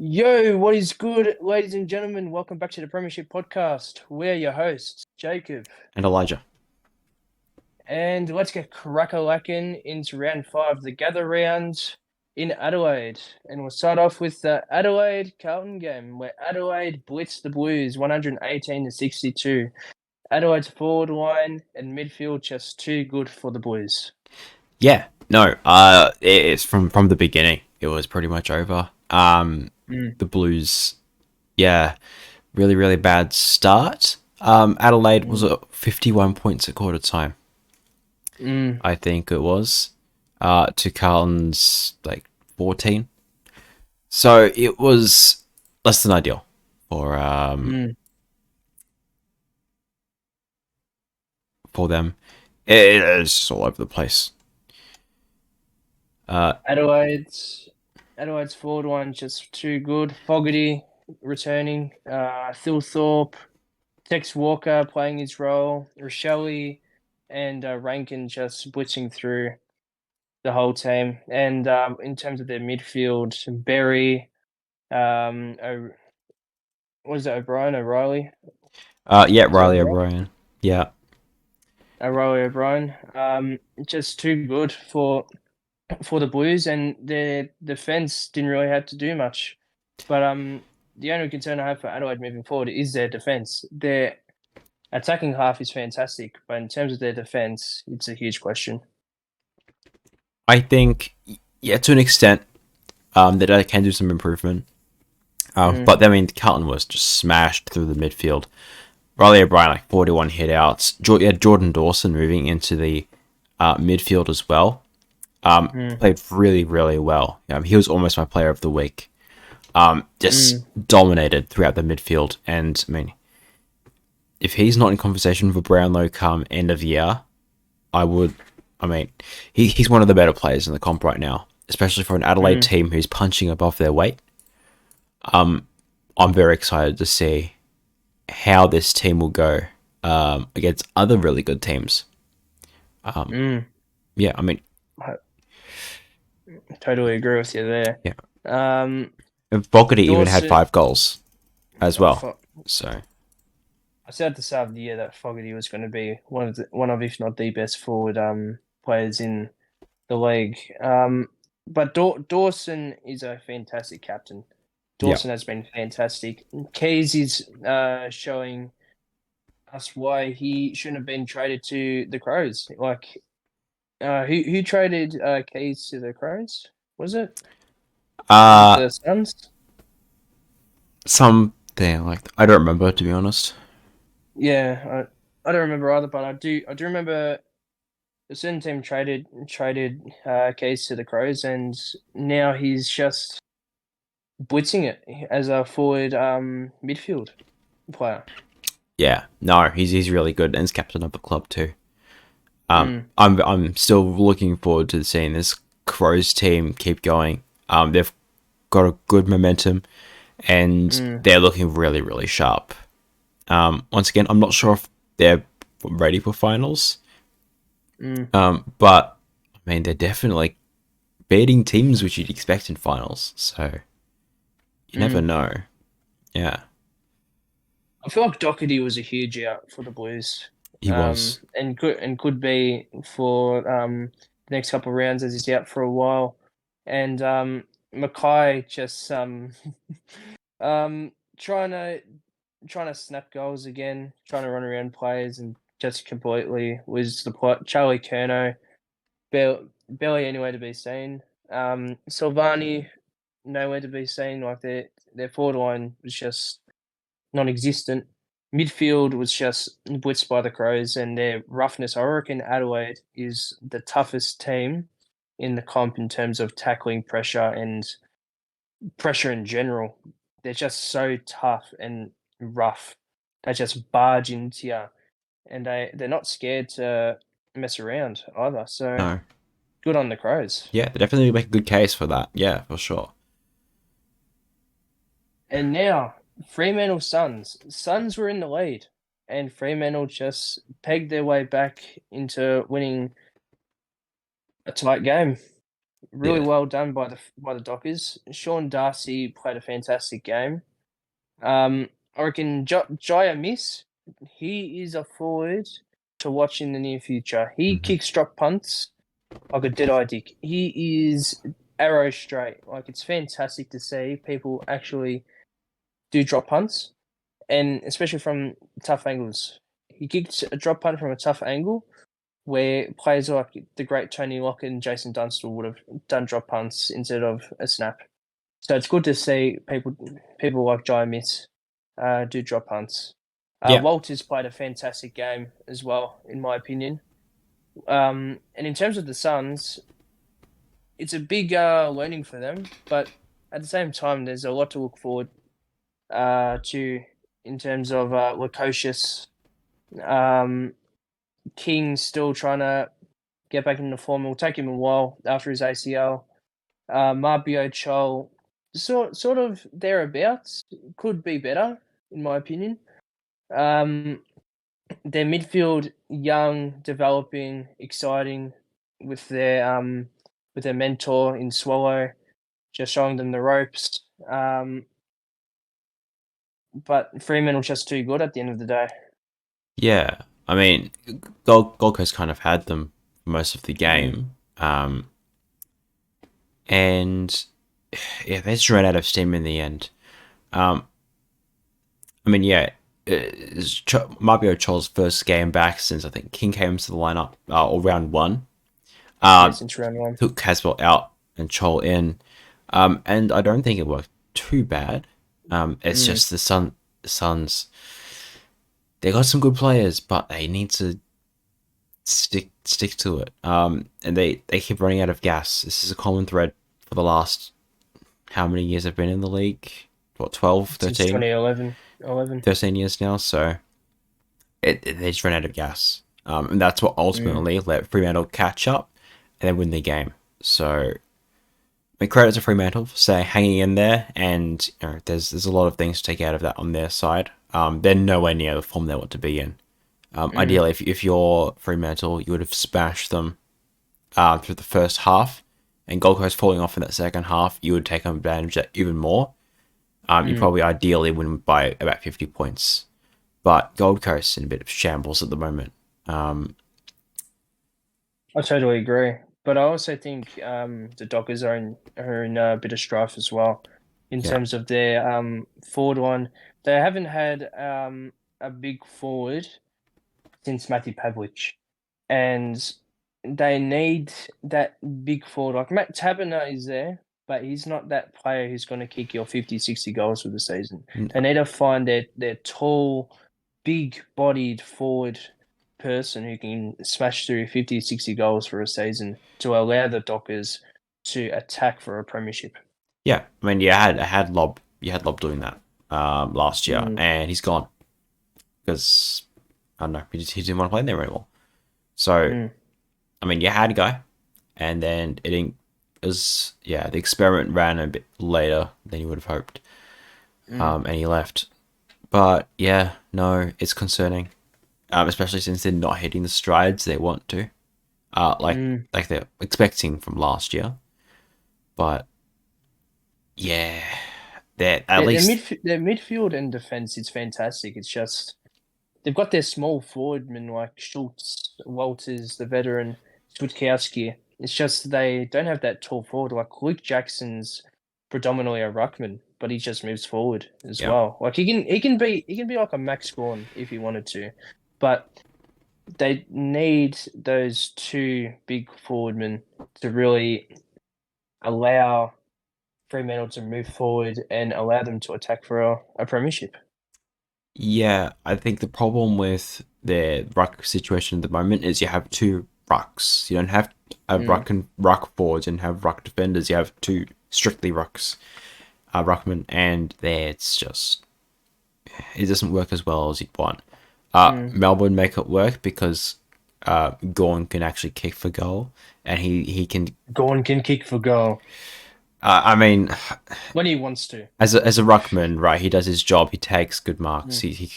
Yo, what is good, ladies and gentlemen? Welcome back to the Premiership Podcast. We're your hosts, Jacob, And Elijah. and let's get crack-a-lacking into round 5, the gather round in Adelaide. And we'll start off with the Adelaide-Carlton game, where Adelaide blitzed the Blues 118-62. Adelaide's forward line and midfield just too good for the Blues. Yeah, no, it's from the beginning. It was pretty much over. The Blues, yeah, really, really bad start. Adelaide was at 51 points at quarter time, I think it was, to Carlton's like 14. So it was less than ideal for them. It's just all over the place. Adelaide's forward line just too good. Fogarty returning, Thilthorpe, Tex Walker playing his role, Rochelle and Rankin just blitzing through the whole team. And in terms of their midfield, Berry, what is it, O'Reilly? Yeah, Is it Riley O'Brien. Yeah. O'Brien. Just too good for the Blues, and their defense didn't really have to do much. But the only concern I have for Adelaide moving forward is their defense. Their attacking half is fantastic, but in terms of their defense, it's a huge question. I think, yeah, to an extent, that I can do some improvement. But I mean, Carlton was just smashed through the midfield. Riley O'Brien, like 41 hit outs. Jordan Dawson moving into the midfield as well. Played really, really well. He was almost my player of the week. Just dominated throughout the midfield. And I mean, if he's not in conversation for Brownlow come end of year, he's one of the better players in the comp right now, especially for an Adelaide team who's punching above their weight. I'm very excited to see how this team will go against other really good teams. Yeah, I mean, I totally agree with you there. Yeah. Fogarty even had 5 goals as well. So I said at the start of the year that Fogarty was going to be one of if not the best forward players in the league. But Dawson is a fantastic captain. Dawson has been fantastic. Keys is showing us why he shouldn't have been traded to the Crows. Like, who traded Keys to the Crows? Was it the Suns? something like that. I don't remember, to be honest. Yeah, I don't remember either, but I do remember a certain team traded Keys to the Crows, and now he's just blitzing it as a forward midfield player. Yeah, no, he's really good, and he's captain of the club too. I'm still looking forward to seeing this Crows team keep going. They've got a good momentum, and they're looking really, really sharp. Once again, I'm not sure if they're ready for finals. But I mean, they're definitely beating teams which you'd expect in finals. So you never know. Yeah, I feel like Doherty was a huge out for the Blues. he was. And could be for the next couple of rounds as he's out for a while. And Mackay just trying to snap goals again, trying to run around players, and just completely was the plot. Charlie Curnow, barely anywhere to be seen. Silvani, nowhere to be seen. Like their forward line was just non-existent. Midfield was just blitzed by the Crows, and their roughness. I reckon Adelaide is the toughest team in the comp in terms of tackling pressure and pressure in general. They're just so tough and rough. They just barge into you, and they're not scared to mess around either. So No. good on the Crows. Yeah, they definitely make a good case for that. Yeah, for sure. And now Fremantle Suns. Suns were in the lead, and Fremantle just pegged their way back into winning a tight game. Really well done by the Dockers. Sean Darcy played a fantastic game. I reckon Jaya Miss, he is a forward to watch in the near future. He kicks drop punts like a dead-eye dick. He is arrow straight. Like, it's fantastic to see people actually do drop punts, and especially from tough angles. He kicked a drop punt from a tough angle where players like the great Tony Lockett and Jason Dunstall would have done drop punts instead of a snap. So it's good to see people like Jai Miss do drop punts. Walters played a fantastic game as well, in my opinion. And in terms of the Suns, it's a big learning for them, but at the same time, there's a lot to look forward to in terms of Lukosius. King's still trying to get back into form. It'll take him a while after his ACL. Marbio Chol, sort of thereabouts. Could be better, in my opinion. Their midfield, young, developing, exciting, with their mentor in Swallow, just showing them the ropes. But Fremantle just too good at the end of the day. Yeah, I mean, Gold Coast kind of had them for most of the game, and yeah, they just ran out of steam in the end. I mean, yeah, it's Marbio Chol's first game back since I think King came into the lineup or round one. Since round one, took Caswell out and Chol in, and I don't think it worked too bad. It's just the Suns. They got some good players, but they need to stick to it. And they keep running out of gas. This is a common thread for the last how many years I've been in the league? What, 12, 13? Since 2011. 13 years now, so they just ran out of gas. And that's what ultimately let Fremantle catch up and then win the game. So credit to Fremantle for hanging in there, and there's a lot of things to take out of that on their side. They're nowhere near the form they want to be in. Ideally, if you're Fremantle, you would have smashed them through the first half, and Gold Coast falling off in that second half, you would take advantage of that even more. You probably ideally win by about 50 points. But Gold Coast in a bit of shambles at the moment. I totally agree. But I also think the Dockers are in a bit of strife as well in terms of their forward line. They haven't had a big forward since Matthew Pavlich, and they need that big forward. Like Matt Taberner is there, but he's not that player who's going to kick your 50, 60 goals for the season. They need to find their tall, big-bodied forward person who can smash through 50, 60 goals for a season to allow the Dockers to attack for a premiership. Yeah, I mean, you had Lob doing that last year, and he's gone because I don't know, he didn't want to play there anymore. So, I mean, you had a guy, and then the experiment ran a bit later than you would have hoped, and he left. But yeah, no, it's concerning, especially since they're not hitting the strides they want to, like they're expecting from last year. But yeah, their midfield and defense is fantastic. It's just they've got their small forwardmen like Schultz, Walters, the veteran, Switkowski. It's just they don't have that tall forward. Like Luke Jackson's predominantly a ruckman, but he just moves forward as well. Like he can be like a Max Gawn if he wanted to, but they need those two big forwardmen to really allow Fremantle to move forward and allow them to attack for a premiership. Yeah, I think the problem with their ruck situation at the moment is you have two rucks. You don't have a ruck forwards and have ruck defenders. You have two strictly rucks, ruckmen, and it doesn't work as well as you'd want. Melbourne make it work because Gawn can actually kick for goal, and he can. Gawn can kick for goal. I mean, when he wants to. As a ruckman, right? He does his job. He takes good marks. He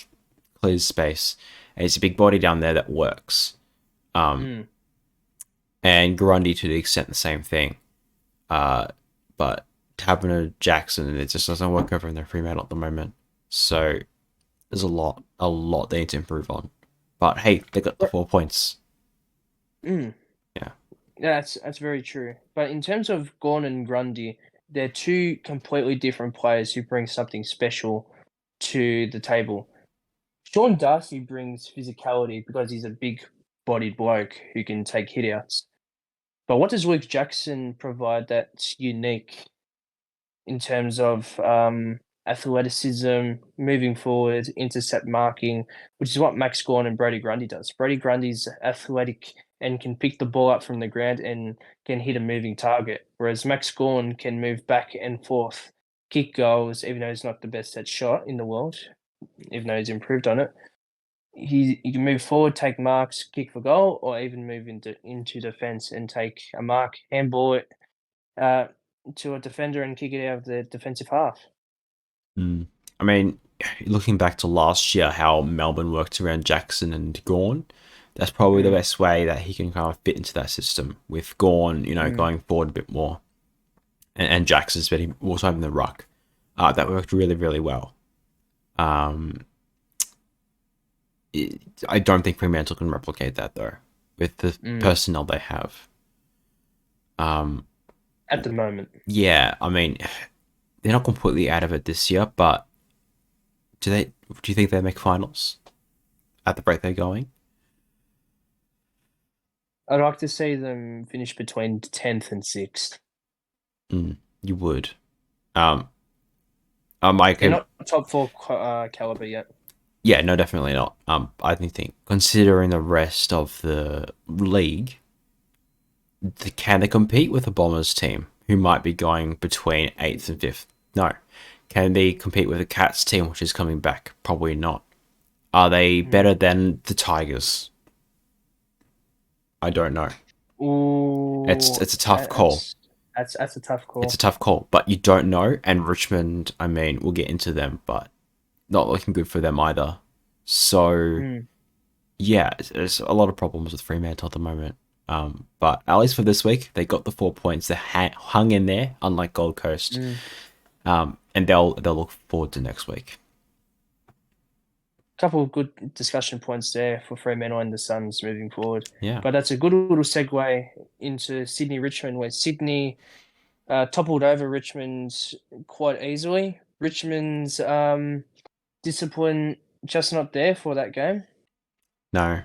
clears space, and he's a big body down there that works. And Grundy to the extent the same thing. But Taberner, Jackson, it just doesn't work over in the Fremantle at the moment. So there's a lot they need to improve on. But hey, they got the 4 points. Mm. Yeah. Yeah, that's very true. But in terms of Gawn and Grundy, they're two completely different players who bring something special to the table. Sean Darcy brings physicality because he's a big-bodied bloke who can take hit-outs. But what does Luke Jackson provide that's unique in terms of athleticism, moving forward, intercept marking, which is what Max Gawn and Brody Grundy does. Brody Grundy's athletic and can pick the ball up from the ground and can hit a moving target, whereas Max Gawn can move back and forth, kick goals, even though he's not the best at shot in the world, even though he's improved on it. He can move forward, take marks, kick for goal, or even move into defence and take a mark, handball it to a defender and kick it out of the defensive half. I mean, looking back to last year, how Melbourne worked around Jackson and Gawn, that's probably the best way that he can kind of fit into that system. With Gawn, going forward a bit more, and Jackson spending more time in the ruck. That worked really, really well. I don't think Fremantle can replicate that though, with the personnel they have. At the moment. Yeah, I mean, they're not completely out of it this year, but do you think they make finals at the rate they're going? I'd like to see them finish between 10th and 6th. You would. They're not top 4 caliber yet. Yeah, no, definitely not. I think considering the rest of the league, can they compete with the Bombers team, who might be going between 8th and 5th? No. Can they compete with the Cats team, which is coming back? Probably not. Are they better than the Tigers? I don't know. Ooh, It's a tough call. That's a tough call. It's a tough call, but you don't know. And Richmond, I mean, we'll get into them, but not looking good for them either. So, yeah, there's a lot of problems with Fremantle at the moment. But at least for this week, they got the 4 points. They hung in there, unlike Gold Coast. And they'll look forward to next week. Couple of good discussion points there for Fremantle and the Suns moving forward. Yeah. But that's a good little segue into Sydney-Richmond, where Sydney toppled over Richmond quite easily. Richmond's discipline just not there for that game. No,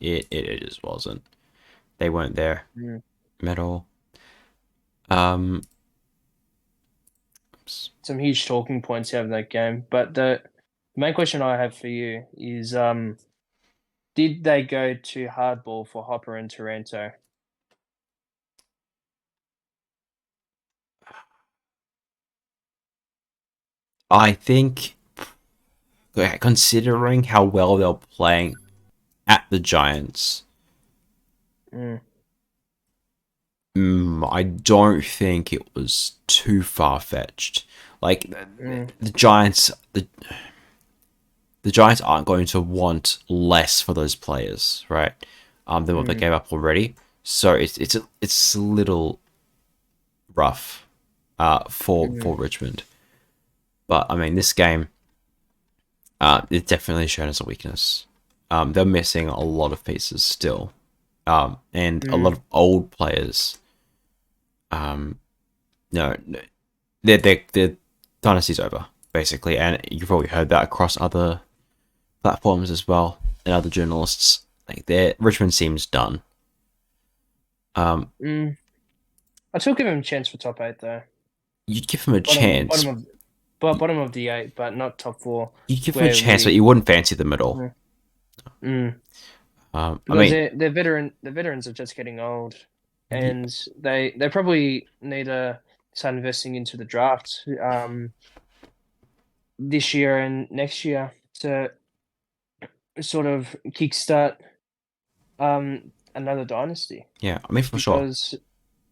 it just wasn't. They weren't there at all. Some huge talking points out of that game, but the main question I have for you is, did they go too hardball for Hopper and Taranto? I think, considering how well they're playing at the Giants, I don't think it was too far-fetched. Like, the Giants, the Giants aren't going to want less for those players, right? Than what they gave up already. So it's a little rough for Richmond. But I mean, this game, it's definitely shown as a weakness. They're missing a lot of pieces still, and a lot of old players. No, their dynasty's over basically, and you've probably heard that across other platforms as well and other journalists. Like, Richmond seems done. I'd still give him a chance for top 8 though. You'd give him a chance. Bottom of the 8, but not top 4. You'd give him a chance, but you wouldn't fancy them at all. I mean, the veterans are just getting old, and they probably need to start investing into the draft this year and next year to sort of kickstart another dynasty. Yeah, I mean, for sure. Because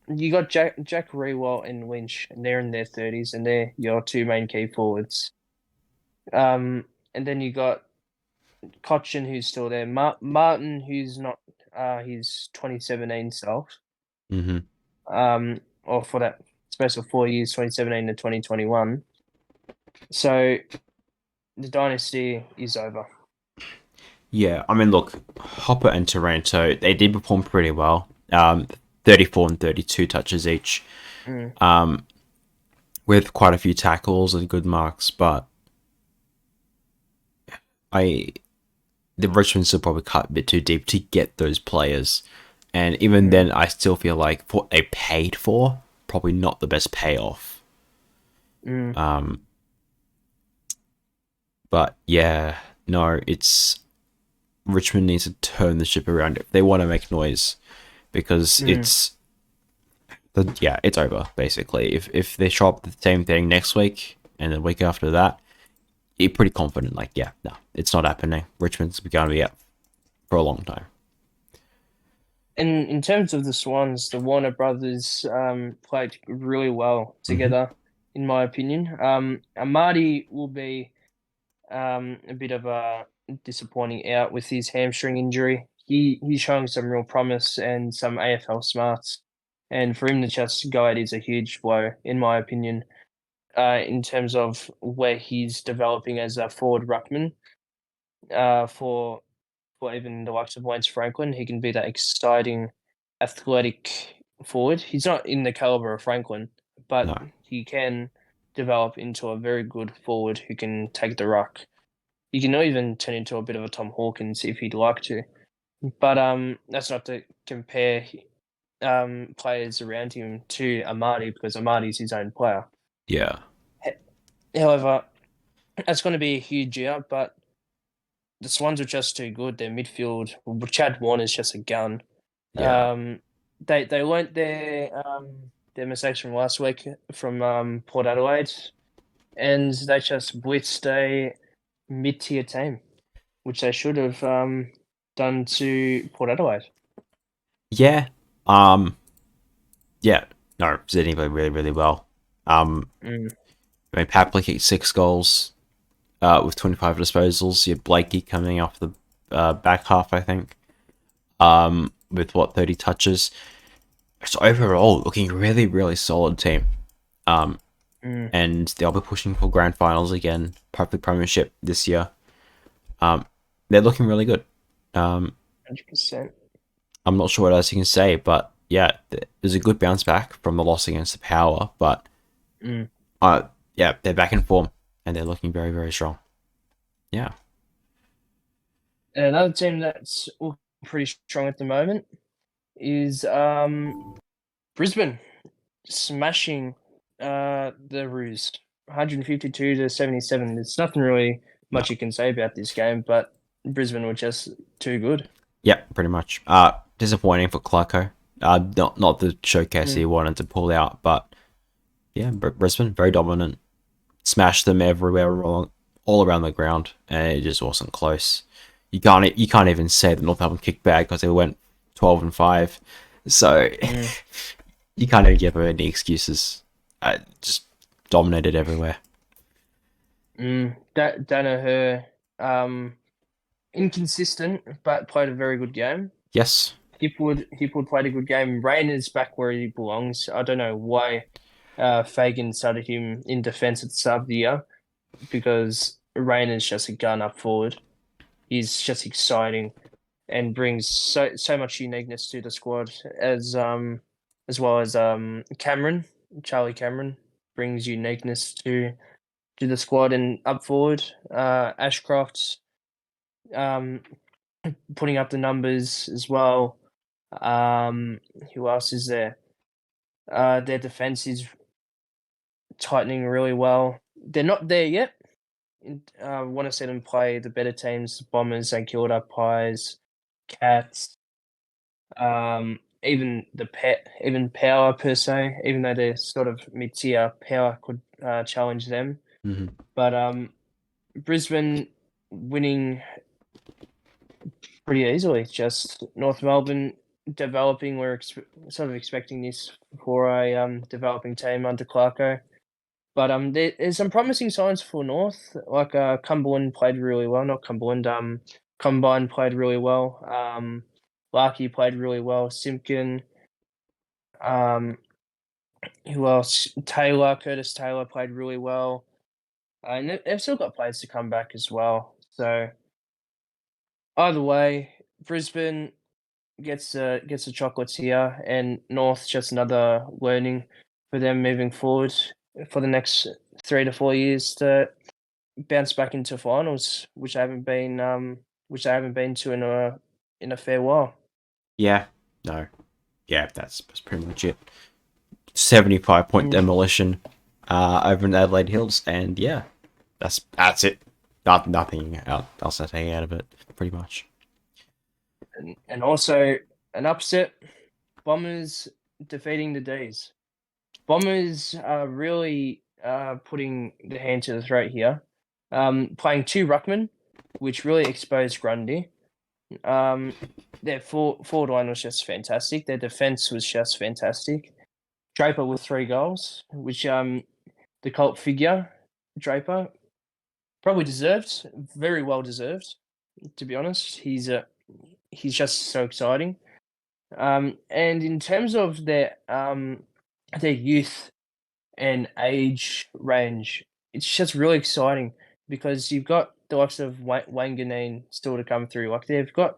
you got Jack Rewalt and Lynch, and they're in their 30s, and they're your two main key forwards. And then you got Cochin, who's still there. Martin, who's not his 2017 self. or for that space of 4 years, 2017 to 2021. So the dynasty is over. Yeah, I mean, look, Hopper and Toronto, they did perform pretty well. 34 and 32 touches each, with quite a few tackles and good marks. But the Richmond still probably cut a bit too deep to get those players, and even then, I still feel like for what they paid for, probably not the best payoff. But yeah, no, it's Richmond needs to turn the ship around if they want to make noise, because it's over basically. If they show up the same thing next week and the week after that, you're pretty confident. Like, yeah, no, it's not happening. Richmond's going to be out for a long time. And in terms of the Swans, the Warner brothers played really well together, in my opinion. Amadi will be a bit of a disappointing out with his hamstring injury. He's showing some real promise and some AFL smarts, and for him to just go out is a huge blow, in my opinion. In terms of where he's developing as a forward ruckman, for even the likes of Lance Franklin, he can be that exciting, athletic forward. He's not in the caliber of Franklin, but No. he can develop into a very good forward who can take the ruck. He can even turn into a bit of a Tom Hawkins if he'd like to. But that's not to compare players around him to Amadi, because Amadi's his own player. Yeah. However, that's going to be a huge out, but the Swans are just too good. Their midfield, Chad Warner's just a gun. Yeah. They learnt their mistakes from last week from Port Adelaide, and they just blitzed a mid-tier team, which they should have done to Port Adelaide. Yeah. Yeah. No, Sydney played really, really well. I mean, Papley kicked 6 goals with 25 disposals. You had Blakey coming off the back half, I think, with 30 touches. So overall, looking really, really solid team. And they'll be pushing for grand finals again, probably Premiership this year. They're looking really good. 100%. I'm not sure what else you can say, but yeah, there's a good bounce back from the loss against the Power, but yeah, they're back in form and they're looking very, very strong. Yeah. Another team that's pretty strong at the moment is Brisbane, smashing the Roos, 152 to 77. There's nothing really much you can say about this game, but Brisbane were just too good. Yeah, pretty much. Disappointing for Clarko. Not the showcase he wanted to pull out, but yeah, Brisbane very dominant. Smashed them everywhere, all around the ground, and it just wasn't close. You can't even say that Northampton kicked bad because they went 12 and 5. So you can't even give them any excuses. Just dominated everywhere. Danaher, inconsistent, but played a very good game. Yes. Hipwood played a good game. Rayner's back where he belongs. I don't know why Fagan started him in defence at the start of the year, because Rayner's just a gun up forward. He's just exciting and brings so much uniqueness to the squad, as well as Charlie Cameron brings uniqueness to the squad, and up forward, Ashcroft's putting up the numbers as well. Who else is there? Their defense is tightening really well. They're not there yet. I want to see them play the better teams: Bombers, St Kilda, Pies, Cats. Even even Power per se. Even though they're sort of mid-tier, Power could challenge them. But Brisbane winning pretty easily. Just North Melbourne developing. We're sort of expecting this for a developing team under Clarko. But there's some promising signs for North. Like Cumberland played really well. Not Cumberland. Combine played really well. Larkey played really well. Simpkin. who else? Curtis Taylor played really well. And they've still got players to come back as well. So either way, Brisbane gets the chocolates here, and North just another learning for them moving forward for the next 3 to 4 years to bounce back into finals, which I haven't been to in a fair while. Yeah, no, yeah, that's pretty much it. 75-point demolition over in Adelaide Hills, and yeah, that's it. Nothing else to take out of it, pretty much. And also an upset, Bombers defeating the D's. Bombers are really putting the hand to the throat here. Playing 2 ruckmen, which really exposed Grundy. Their forward line was just fantastic. Their defense was just fantastic. Draper with 3 goals, which the cult figure Draper probably deserved, very well deserved. To be honest, he's just so exciting. And in terms of their youth and age range, it's just really exciting because you've got the likes of Wanganeen still to come through. Like they've got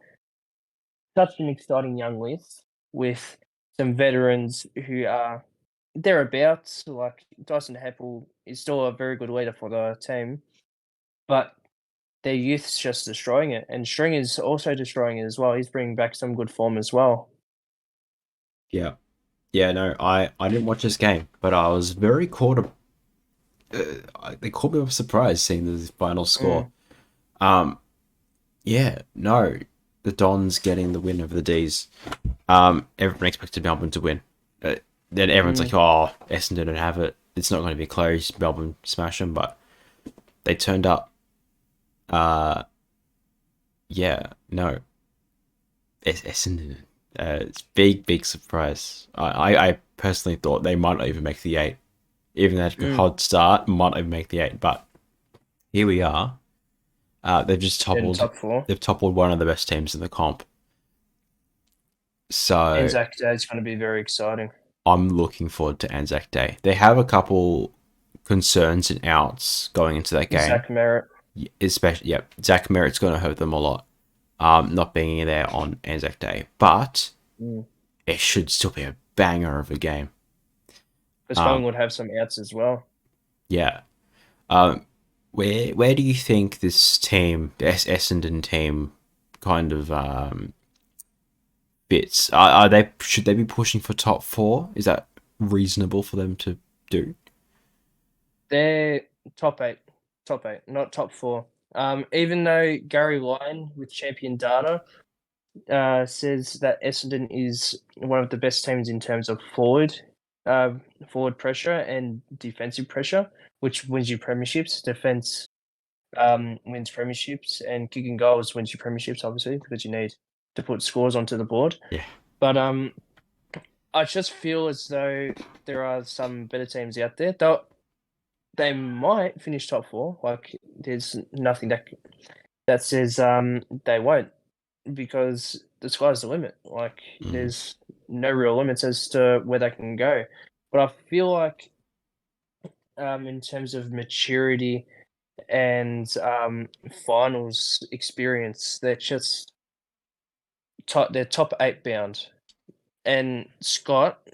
such an exciting young list with some veterans who are thereabouts. Like Dyson Heppel is still a very good leader for the team, but their youth's just destroying it, and Stringer's also destroying it as well. He's bringing back some good form as well. Yeah, no, I didn't watch this game, but I was very caught. They caught me by surprise seeing the final score. Yeah, no, the Dons getting the win over the D's. Everyone expected Melbourne to win. Then everyone's like, "Oh, Essendon don't have it. It's not going to be close. Melbourne smash them," but they turned up. Yeah, no, Essendon. It's big surprise. I personally thought they might not even make the 8. Even though a hot start, might not even make the 8. But here we are. They've just toppled. Top 4. They've toppled one of the best teams in the comp. So ANZAC Day is going to be very exciting. I'm looking forward to ANZAC Day. They have a couple concerns and outs going into that game. Zach Merritt. Especially, Zach Merritt's going to hurt them a lot. Not being there on ANZAC Day, but it should still be a banger of a game. Because Collingwood have some outs as well. Yeah. Where do you think this team, the Essendon team, kind of fits? Should they be pushing for top 4? Is that reasonable for them to do? They're top 8, not top 4. Even though Gary Lyon with Champion Data says that Essendon is one of the best teams in terms of forward pressure and defensive pressure, which wins you premierships. Defense wins premierships, and kicking goals wins you premierships, obviously, because you need to put scores onto the board. Yeah. But I just feel as though there are some better teams out there. They might finish top 4. Like, there's nothing that says they won't, because the sky's the limit. Like, there's no real limits as to where they can go. But I feel like, in terms of maturity and finals experience, they're just they're top 8 bound. And Scott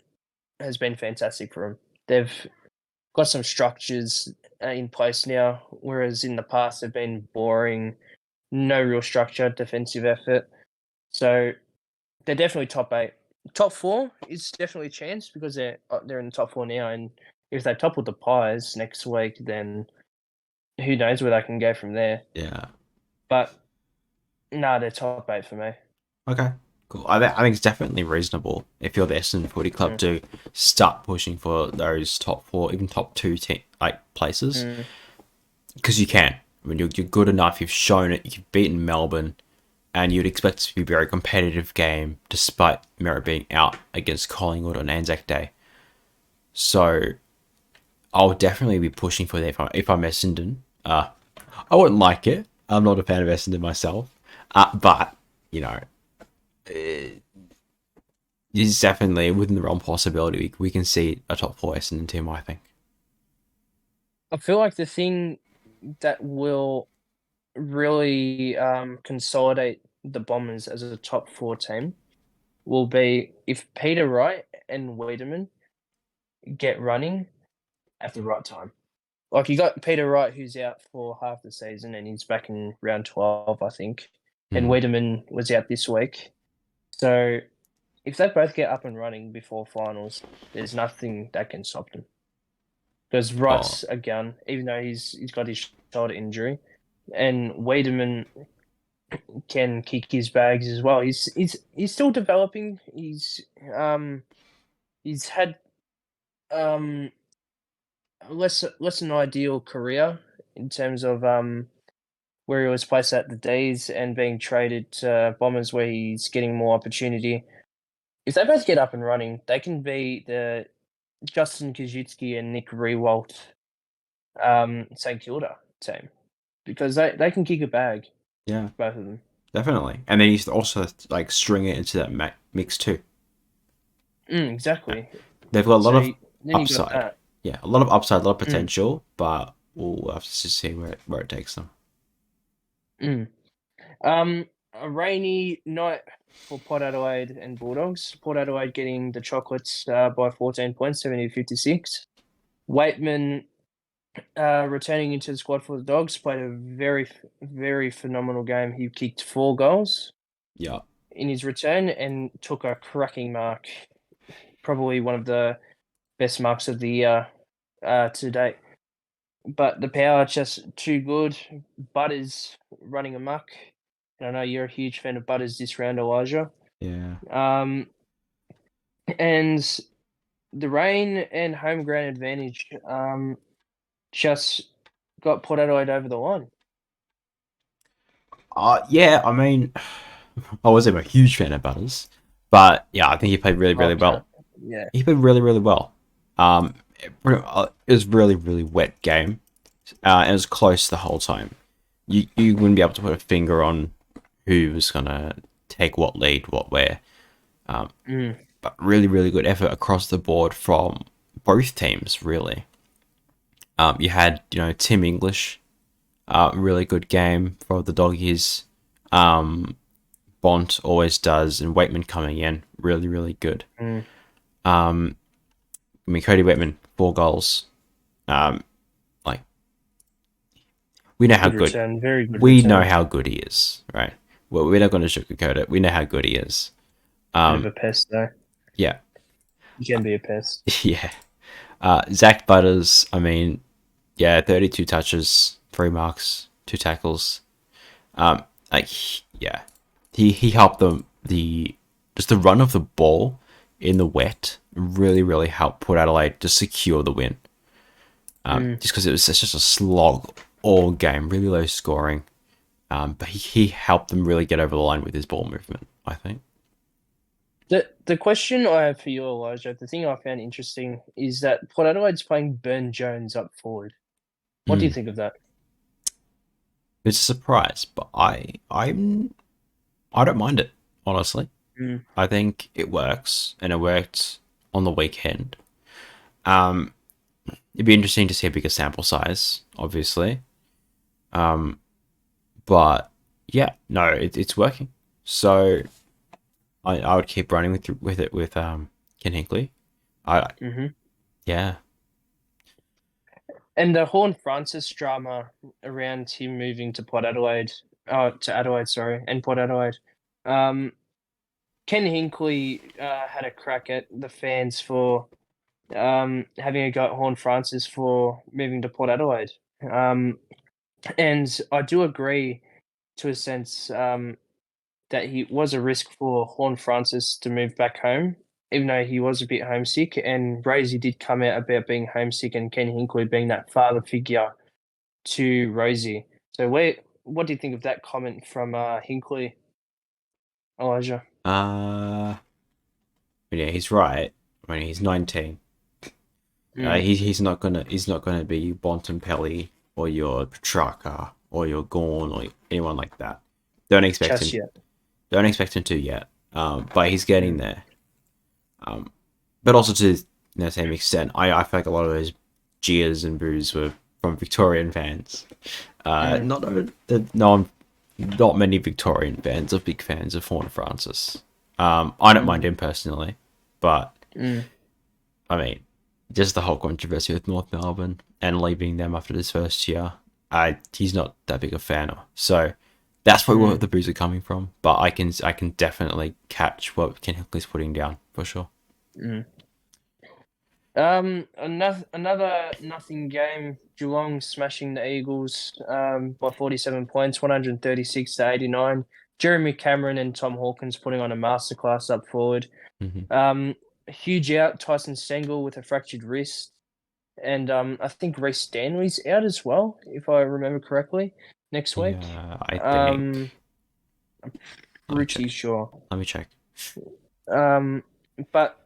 has been fantastic for them. They've got some structures in place now, whereas in the past they've been boring, no real structure, defensive effort. So they're definitely top 8. Top 4 is definitely a chance because they're in the top 4 now, and if they topple the Pies next week, then who knows where they can go from there. Yeah. But no, they're top 8 for me. Okay. Cool. I think it's definitely reasonable if you're the Essendon Footy Club to start pushing for those top 4, even top 2 places, because you can. I mean, you're good enough. You've shown it. You've beaten Melbourne, and you'd expect it to be a very competitive game, despite Merritt being out against Collingwood on Anzac Day. So I'll definitely be pushing for that if I'm Essendon. I wouldn't like it. I'm not a fan of Essendon myself, but you is definitely within the realm possibility. We can see a top 4 Essendon team, I think. I feel like the thing that will really consolidate the Bombers as a top 4 team will be if Peter Wright and Wiedemann get running at the right time. Like, you got Peter Wright, who's out for half the season, and he's back in round 12, I think, and Wiedemann was out this week. So if they both get up and running before finals, there's nothing that can stop them. Because Wright's a gun, even though he's got his shoulder injury, and Wiedemann can kick his bags as well. He's still developing. He's had less an ideal career in terms of where he was placed at the D's and being traded to Bombers, where he's getting more opportunity. If they both get up and running, they can be the Justin Kaczynski and Nick Rewalt St Kilda team, because they can kick a bag. Yeah, both of them. Definitely. And then you also like string it into that mix too. Exactly. They've got a lot of upside. Yeah, a lot of upside, a lot of potential, but we'll have to see where it takes them. A rainy night for Port Adelaide and Bulldogs. Port Adelaide getting the Chocolates by 14 points, 70-56. Waitman returning into the squad for the Dogs, played a very, very phenomenal game. He kicked 4 goals in his return and took a cracking mark. Probably one of the best marks of the year to date. But the power just too good. Butters running amok. And I know you're a huge fan of Butters this round, Elijah. Yeah. And the rain and home ground advantage just got Port Adelaide over the line. Yeah, I mean, I wasn't a huge fan of Butters, but yeah, I think he played really, really well. Yeah, he played really, really well. It was really, really wet game. It was close the whole time. You wouldn't be able to put a finger on who was gonna take what lead, what where. But really, really good effort across the board from both teams. Really. You had Tim English, really good game for the Doggies. Bont always does, and Waitman coming in really, really good. I mean, Cody Waitman, 4 goals. We know how good. Very good. We know how good he is, right? Well, we're not going to sugarcoat it. We know how good he is. Bit of a pest, though. Yeah. You can be a pest. Yeah. Zach Butters, I mean, 32 touches, 3 marks, 2 tackles. He helped them. The run of the ball in the wet really, really helped Port Adelaide to secure the win. Just because it's just a slog all game, really low scoring. But he helped them really get over the line with his ball movement, I think. The question I have for you, Elijah, the thing I found interesting is that Port Adelaide's playing Ben Jones up forward. What do you think of that? It's a surprise, but I don't mind it, honestly. I think it works, and it worked on the weekend. It'd be interesting to see a bigger sample size, obviously. But yeah, no, it's working. So I would keep running with it with Ken Hinkley. Yeah. And the Horn Francis drama around him moving to Port Adelaide, and Port Adelaide. Ken Hinkley had a crack at the fans for having a go at Horn Francis for moving to Port Adelaide. And I do agree to a sense that he was a risk for Horn Francis to move back home, even though he was a bit homesick. And Rosie did come out about being homesick and Ken Hinkley being that father figure to Rosie. So what do you think of that comment from Hinkley, Elijah? Yeah, he's right. I mean, he's 19. He's not gonna be Bontempelli or your Petrarca or your Gorn or anyone like that. Don't expect him. Don't expect him to yet. But he's getting there. But also to the same extent, I feel like a lot of those jeers and boos were from Victorian fans. Not many Victorian fans are big fans of Fauna Francis. I don't mind him personally, but I mean, just the whole controversy with North Melbourne and leaving them after this first year, he's not that big a fan of. So that's probably where the boos are coming from. But I can definitely catch what Ken Hickley's putting down for sure. Another nothing game. Geelong smashing the Eagles by 47 points, 136 to 89. Jeremy Cameron and Tom Hawkins putting on a masterclass up forward. A huge out, Tyson Stengel with a fractured wrist. And I think Reece Stanley's out as well, if I remember correctly, next week. Yeah, I think. I'm pretty sure. Let me check. But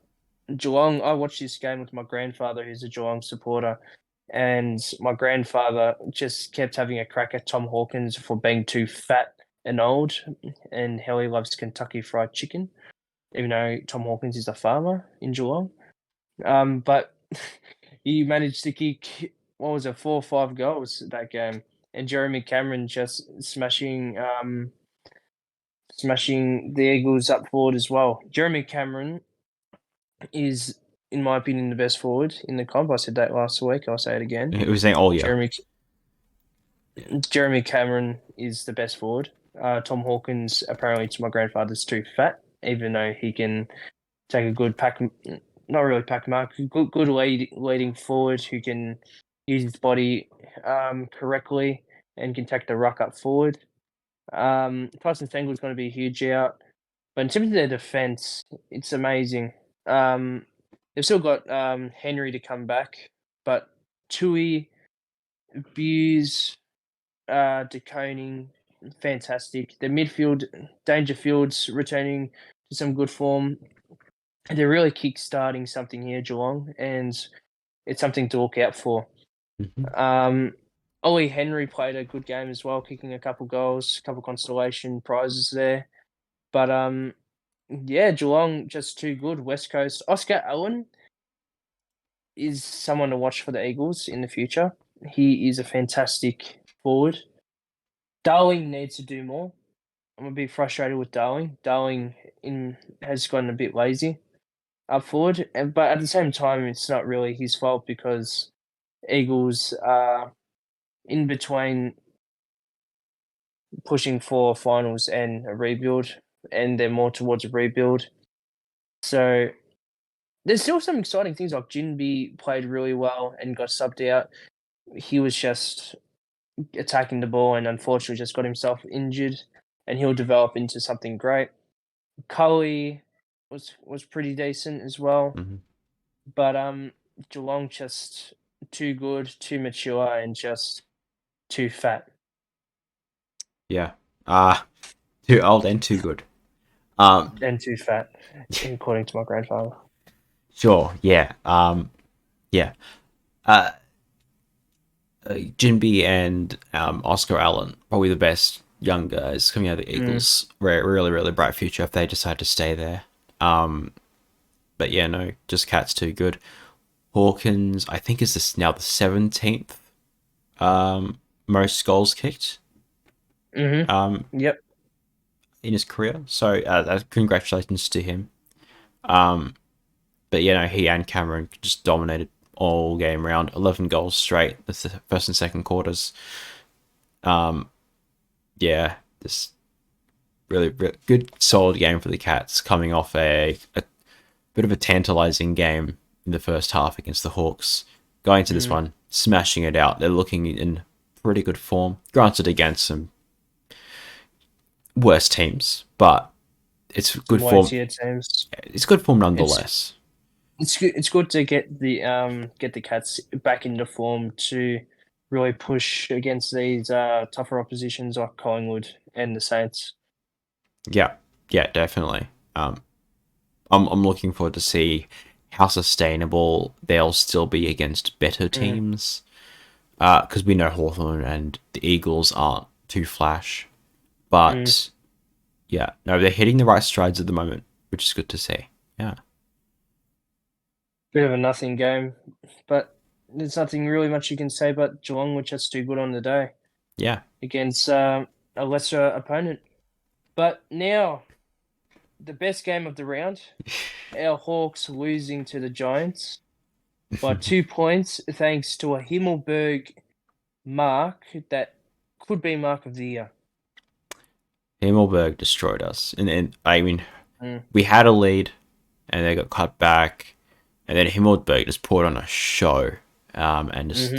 Geelong, I watched this game with my grandfather, who's a Geelong supporter, and my grandfather just kept having a crack at Tom Hawkins for being too fat and old, and how he loves Kentucky Fried Chicken, even though Tom Hawkins is a farmer in Geelong. But he managed to kick, 4 or 5 goals that game, and Jeremy Cameron just smashing the Eagles up forward as well. Jeremy Cameron is, in my opinion, the best forward in the comp. I said that last week. I'll say it again. It was saying all year. Jeremy Cameron is the best forward. Tom Hawkins, apparently to my grandfather's too fat, even though he can take a good pack, not really pack mark, good leading forward who can use his body correctly and can take the ruck up forward. Tyson Stengel is going to be a huge out. But in terms of their defence, it's amazing. They've still got Henry to come back, but Tui, Buse, De Koning, fantastic. The midfield, Dangerfield's returning to some good form. They're really kick-starting something here, Geelong, and it's something to look out for. Ollie Henry played a good game as well, kicking a couple goals, a couple consolation prizes there. But yeah, Geelong just too good. West Coast. Oscar Allen is someone to watch for the Eagles in the future. He is a fantastic forward. Darling needs to do more. I'm a bit frustrated with Darling. Darling has gotten a bit lazy up forward, but at the same time, it's not really his fault because Eagles are in between pushing for finals and a rebuild, and they're more towards a rebuild. So there's still some exciting things, like Jinby played really well and got subbed out. He was just attacking the ball and unfortunately just got himself injured, and he'll develop into something great. Cully was pretty decent as well. But Geelong just too good, too mature, and just too fat. Yeah. Too old and too good. And too fat, according to my grandfather. Sure, yeah. Yeah. Jinby and Oscar Allen, probably the best young guys coming out of the Eagles. Really, really bright future if they decide to stay there. But yeah, no, just Cat's too good. Hawkins, I think, is this now the 17th most goals kicked. Yep. In his career. So congratulations to him. But he and Cameron just dominated all game round. 11 goals straight the first and second quarters. Yeah, this really, really good, solid game for the Cats, coming off a bit of a tantalizing game in the first half against the Hawks. Going to this one, smashing it out. They're looking in pretty good form. Granted, against some worse teams, but it's good form. Teams. It's good form nonetheless. It's good to get the Cats back into form to really push against these tougher oppositions like Collingwood and the Saints. Yeah, definitely. I'm looking forward to see how sustainable they'll still be against better teams, because we know Hawthorn and the Eagles aren't too flash, but yeah, no, they're hitting the right strides at the moment, which is good to see. Yeah. Bit of a nothing game, but there's nothing really much you can say about Geelong, which has to do good on the day Yeah. against a lesser opponent. But now, the best game of the round, our Hawks losing to the Giants by 2 points thanks to a Himmelberg mark that could be mark of the year. Himmelberg destroyed us. And I mean, Mm. we had a lead and they got cut back. And then Himmelberg just put on a show. And just,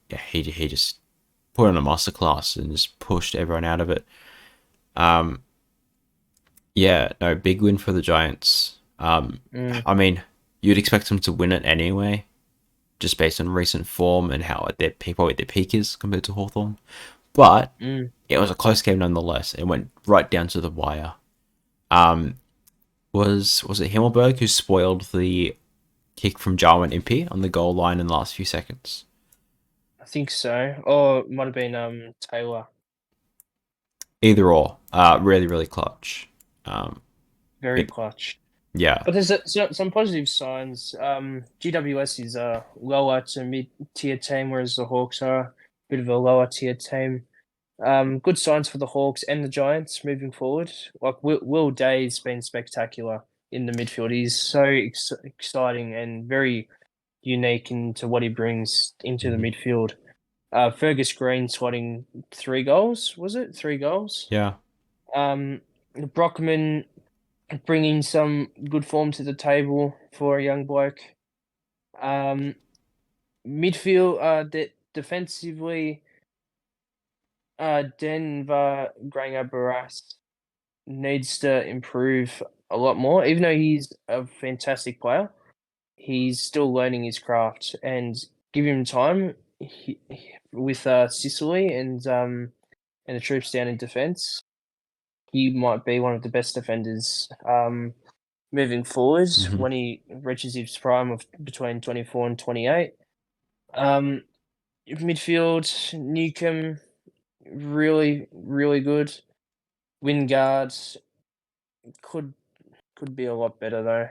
yeah, he just put on a masterclass and just pushed everyone out of it. Yeah, no, big win for the Giants. I mean, you'd expect them to win it anyway, just based on recent form and how at their peak is compared to Hawthorn. But it was a close game nonetheless. It went right down to the wire. Was it Himmelberg who spoiled the kick from Jarwin Impey on the goal line in the last few seconds? I think so. Or it might have been Taylor. Either or. Really, really clutch. Very clutch. Yeah. But there's some positive signs. GWS is a lower to mid-tier team, whereas the Hawks are a bit of a lower-tier team. Good signs for the Hawks and the Giants moving forward. Like Will Day's been spectacular in the midfield. He's so exciting and very unique into what he brings into the midfield. Fergus Green slotting 3 goals, was it? 3 goals? Yeah. Brockman bringing some good form to the table for a young bloke. Midfield, defensively, Denver Granger Barras needs to improve a lot more. Even though he's a fantastic player, he's still learning his craft, and give him time with Sicily and the troops down in defence. He might be one of the best defenders moving forward when he reaches his prime of between 24 and 28. Midfield, Newcomb, really, really good. Wingard could be a lot better though.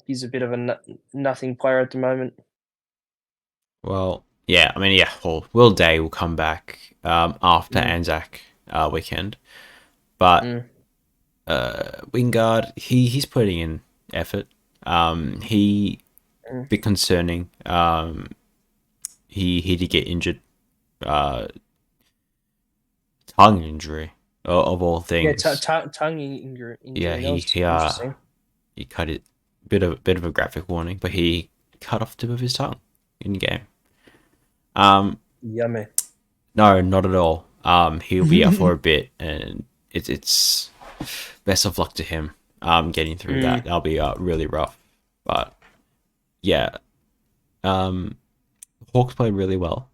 He's a bit of a nothing player at the moment. Well, yeah, I mean, yeah, well, Will Day will come back after ANZAC weekend. But Wingard, he's putting in effort. He a bit concerning. He did get injured. Tongue injury of all things. Yeah, tongue injury. Yeah, he cut it. Bit of a graphic warning, but he cut off the tip of his tongue in game. Yummy. No, not at all. He'll be out for a bit, and it's best of luck to him. Getting through that. That'll be really rough. But yeah, Hawks played really well.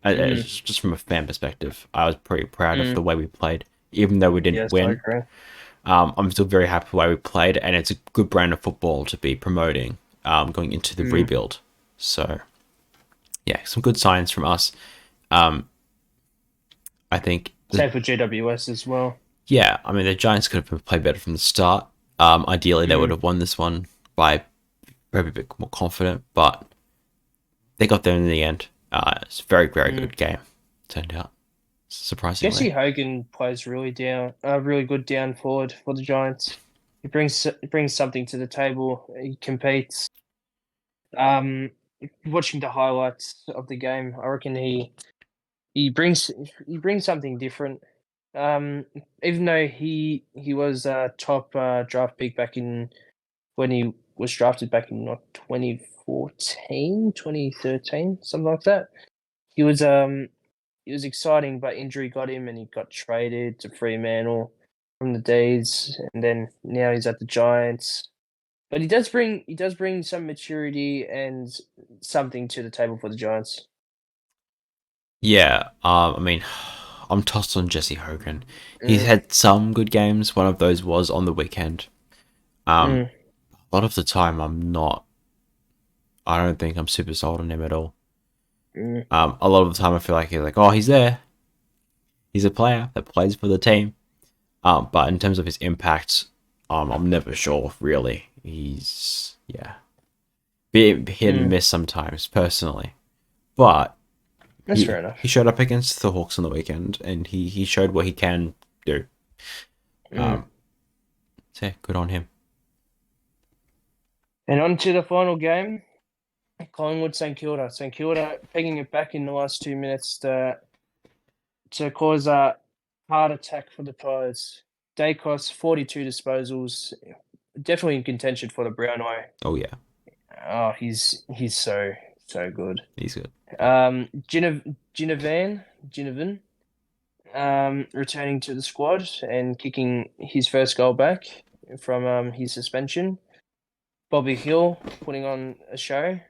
Just from a fan perspective, I was pretty proud of the way we played, even though we didn't win. I agree. I'm still very happy with the way we played, and it's a good brand of football to be promoting going into the rebuild. So, yeah, some good signs from us. I think... Same for GWS as well. Yeah, I mean, the Giants could have played better from the start. Ideally, they would have won this one by probably a bit more confident, but they got there in the end. It's a very, very good game, turned out. Surprisingly. Jesse Hogan plays really good down forward for the Giants. He brings something to the table. He competes. Watching the highlights of the game, I reckon he brings something different. Even though he was a top draft pick back in when he was drafted back in 2014, 2013, something like that. He was exciting, but injury got him, and he got traded to Fremantle from the D's, and then now he's at the Giants. But he does bring some maturity and something to the table for the Giants. Yeah, I mean, I'm tossed on Jesse Hogan. He's had some good games. One of those was on the weekend. A lot of the time, I don't think I'm super sold on him at all. A lot of the time I feel like he's there. He's a player that plays for the team. But in terms of his impact, I'm never sure, really. bit hit and miss sometimes, personally. But That's fair enough. he showed up against the Hawks on the weekend, and he showed what he can do. So yeah, good on him. And on to the final game, Collingwood St Kilda. St Kilda pegging it back in the last 2 minutes to cause a hard attack for the Pies. Dacos, 42 disposals, definitely in contention for the Brown Eye. Oh yeah. Oh, he's so good. He's good. Ginnivan, returning to the squad and kicking his first goal back from his suspension. Bobby Hill putting on a show.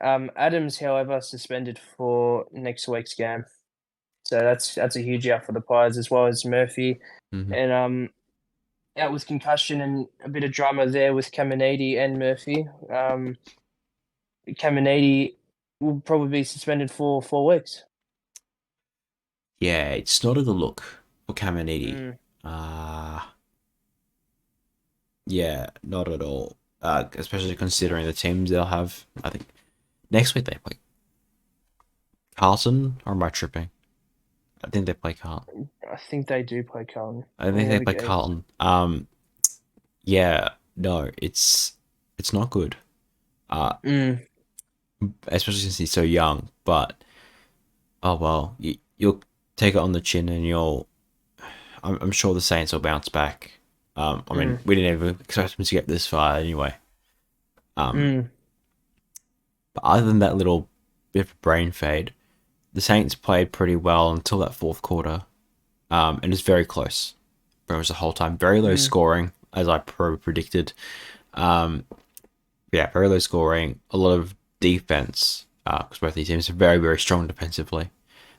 Adams, however, suspended for next week's game, so that's a huge out for the Pies, as well as Murphy, and out with concussion and a bit of drama there with Caminiti and Murphy. Caminiti will probably be suspended for 4 weeks. Yeah, it's not a good look for Caminiti. Yeah, not at all. Especially considering the teams they'll have. I think next week they play Carlton, or am I tripping? I think they play Carlton. I think they do play Carlton. I think they play Carlton. Yeah, no, it's not good. Especially since he's so young. But oh well, you'll take it on the chin, and I'm sure the Saints will bounce back. I mean, we didn't even expect them to get this far anyway. But other than that little bit of brain fade, the Saints played pretty well until that fourth quarter, and it's very close. Pretty much the whole time. Very low scoring, as I predicted. Yeah, very low scoring. A lot of defense, because both these teams are very, very strong defensively.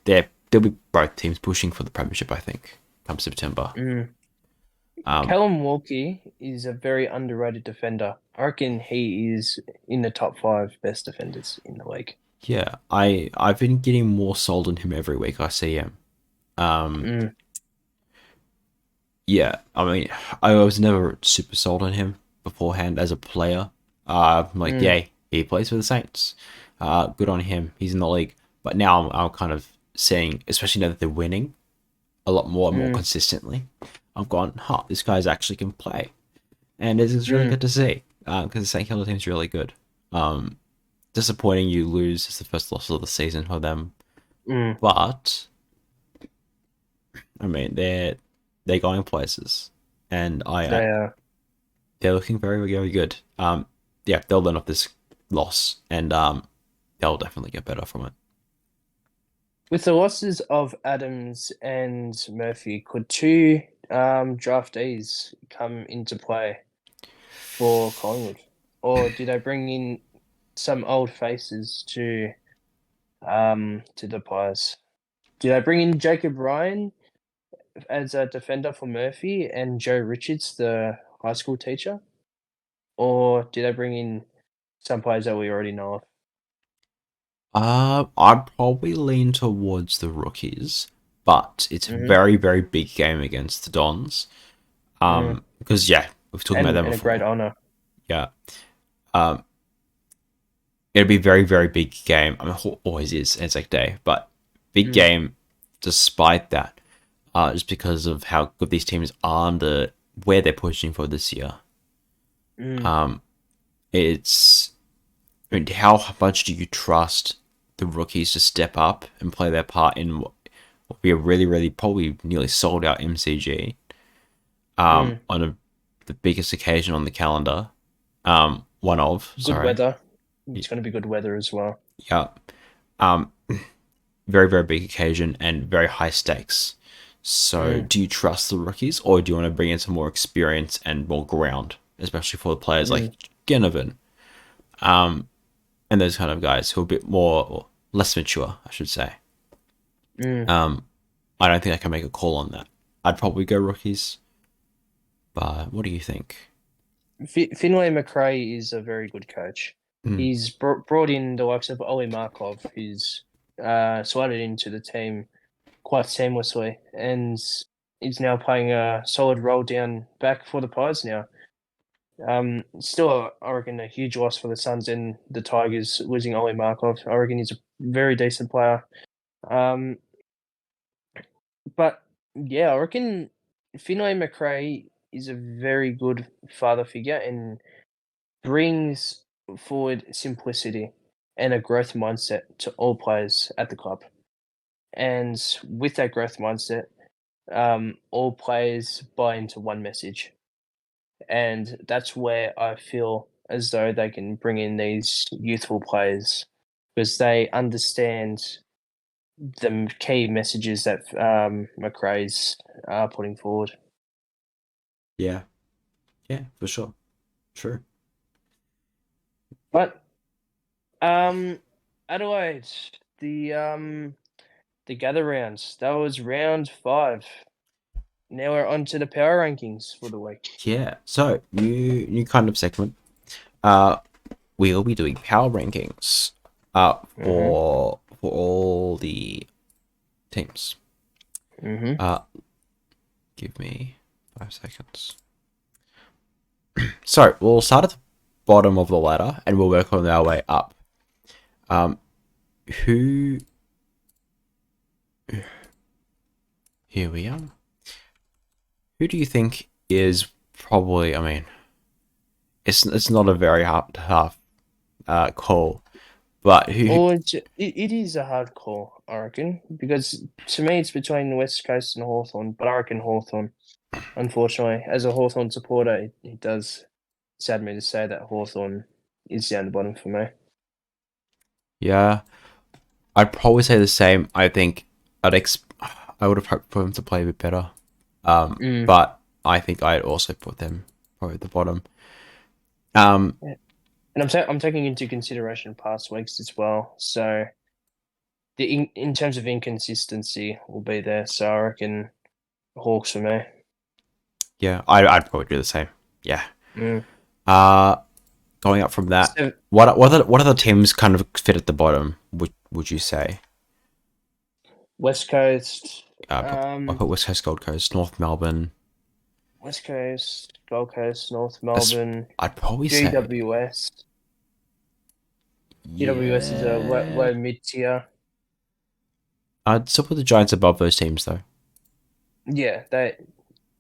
There'll be both teams pushing for the Premiership, I think, come September. Callum Walkie is a very underrated defender. I reckon he is in the top 5 best defenders in the league. Yeah, I've been getting more sold on him every week I see him. Yeah, I mean, I was never super sold on him beforehand as a player. I'm like, yeah, he plays for the Saints. Good on him. He's in the league. But now I'm kind of seeing, especially now that they're winning a lot more and more consistently, I've gone, this guy's actually can play. And it's really good to see, because the St Kilda team's really good. Disappointing you lose. It's the first loss of the season for them. But, I mean, they're going places. And they're looking very, very good. Yeah, they'll learn off this loss, and they'll definitely get better from it. With the losses of Adams and Murphy, could 2 draftees come into play for Collingwood? Or did they bring in some old faces to the Pies? Did they bring in Jacob Ryan as a defender for Murphy and Joe Richards, the high school teacher? Or did they bring in some players that we already know of? I'd probably lean towards the rookies, but it's a very, very big game against the Dons. Because we've talked about them before. And a great honour. Yeah. It'll be a very, very big game. I mean, always is ANZAC Day, but big game despite that, just because of how good these teams are and where they're pushing for this year. It's, I mean, how much do you trust the rookies to step up and play their part in what will be a really, really probably nearly sold out MCG on the biggest occasion on the calendar? Good weather. It's going to be good weather as well. Yeah. Very, very big occasion and very high stakes. So do you trust the rookies, or do you want to bring in some more experience and more ground, especially for the players like Ginnivan, and those kind of guys who are a bit more, or less mature, I should say. I don't think I can make a call on that. I'd probably go rookies. But what do you think? Finlay McRae is a very good coach. He's brought in the likes of Ollie Markov, who's slotted into the team quite seamlessly, and is now playing a solid role down back for the Pies now. Still, I reckon a huge loss for the Suns and the Tigers losing Ollie Markov. I reckon he's a very decent player. But yeah, I reckon Finlay McRae is a very good father figure and brings forward simplicity and a growth mindset to all players at the club. And with that growth mindset, all players buy into one message. And that's where I feel as though they can bring in these youthful players because they understand the key messages that McRae's putting forward. Yeah, for sure, true. But Adelaide, the gather rounds. That was round 5. Now we're on to the power rankings for the week. Yeah, so new kind of segment. We'll be doing power rankings. For all the teams. Give me 5 seconds. So we'll start at the bottom of the ladder and we'll work on our way up. Who? Here we are. Who do you think is probably? I mean, it's not a very tough call, but who? Well, it is a hard call, I reckon, because to me it's between West Coast and Hawthorn, but I reckon Hawthorn. Unfortunately, as a Hawthorn supporter, it does sad me to say that Hawthorn is down the bottom for me. Yeah, I'd probably say the same. I think I would have hoped for them to play a bit better. But I think I'd also put them probably at the bottom. And I'm taking into consideration past weeks as well. So in terms of inconsistency will be there. So I reckon Hawks for me. Yeah, I'd probably do the same. Yeah. Going up from that, So, what other teams kind of fit at the bottom? Would you say? West Coast. I put West Coast, Gold Coast, North Melbourne. West Coast, Gold Coast, North Melbourne. I'd probably GWS. say GWS is a low mid tier. I'd still put the Giants above those teams though. Yeah,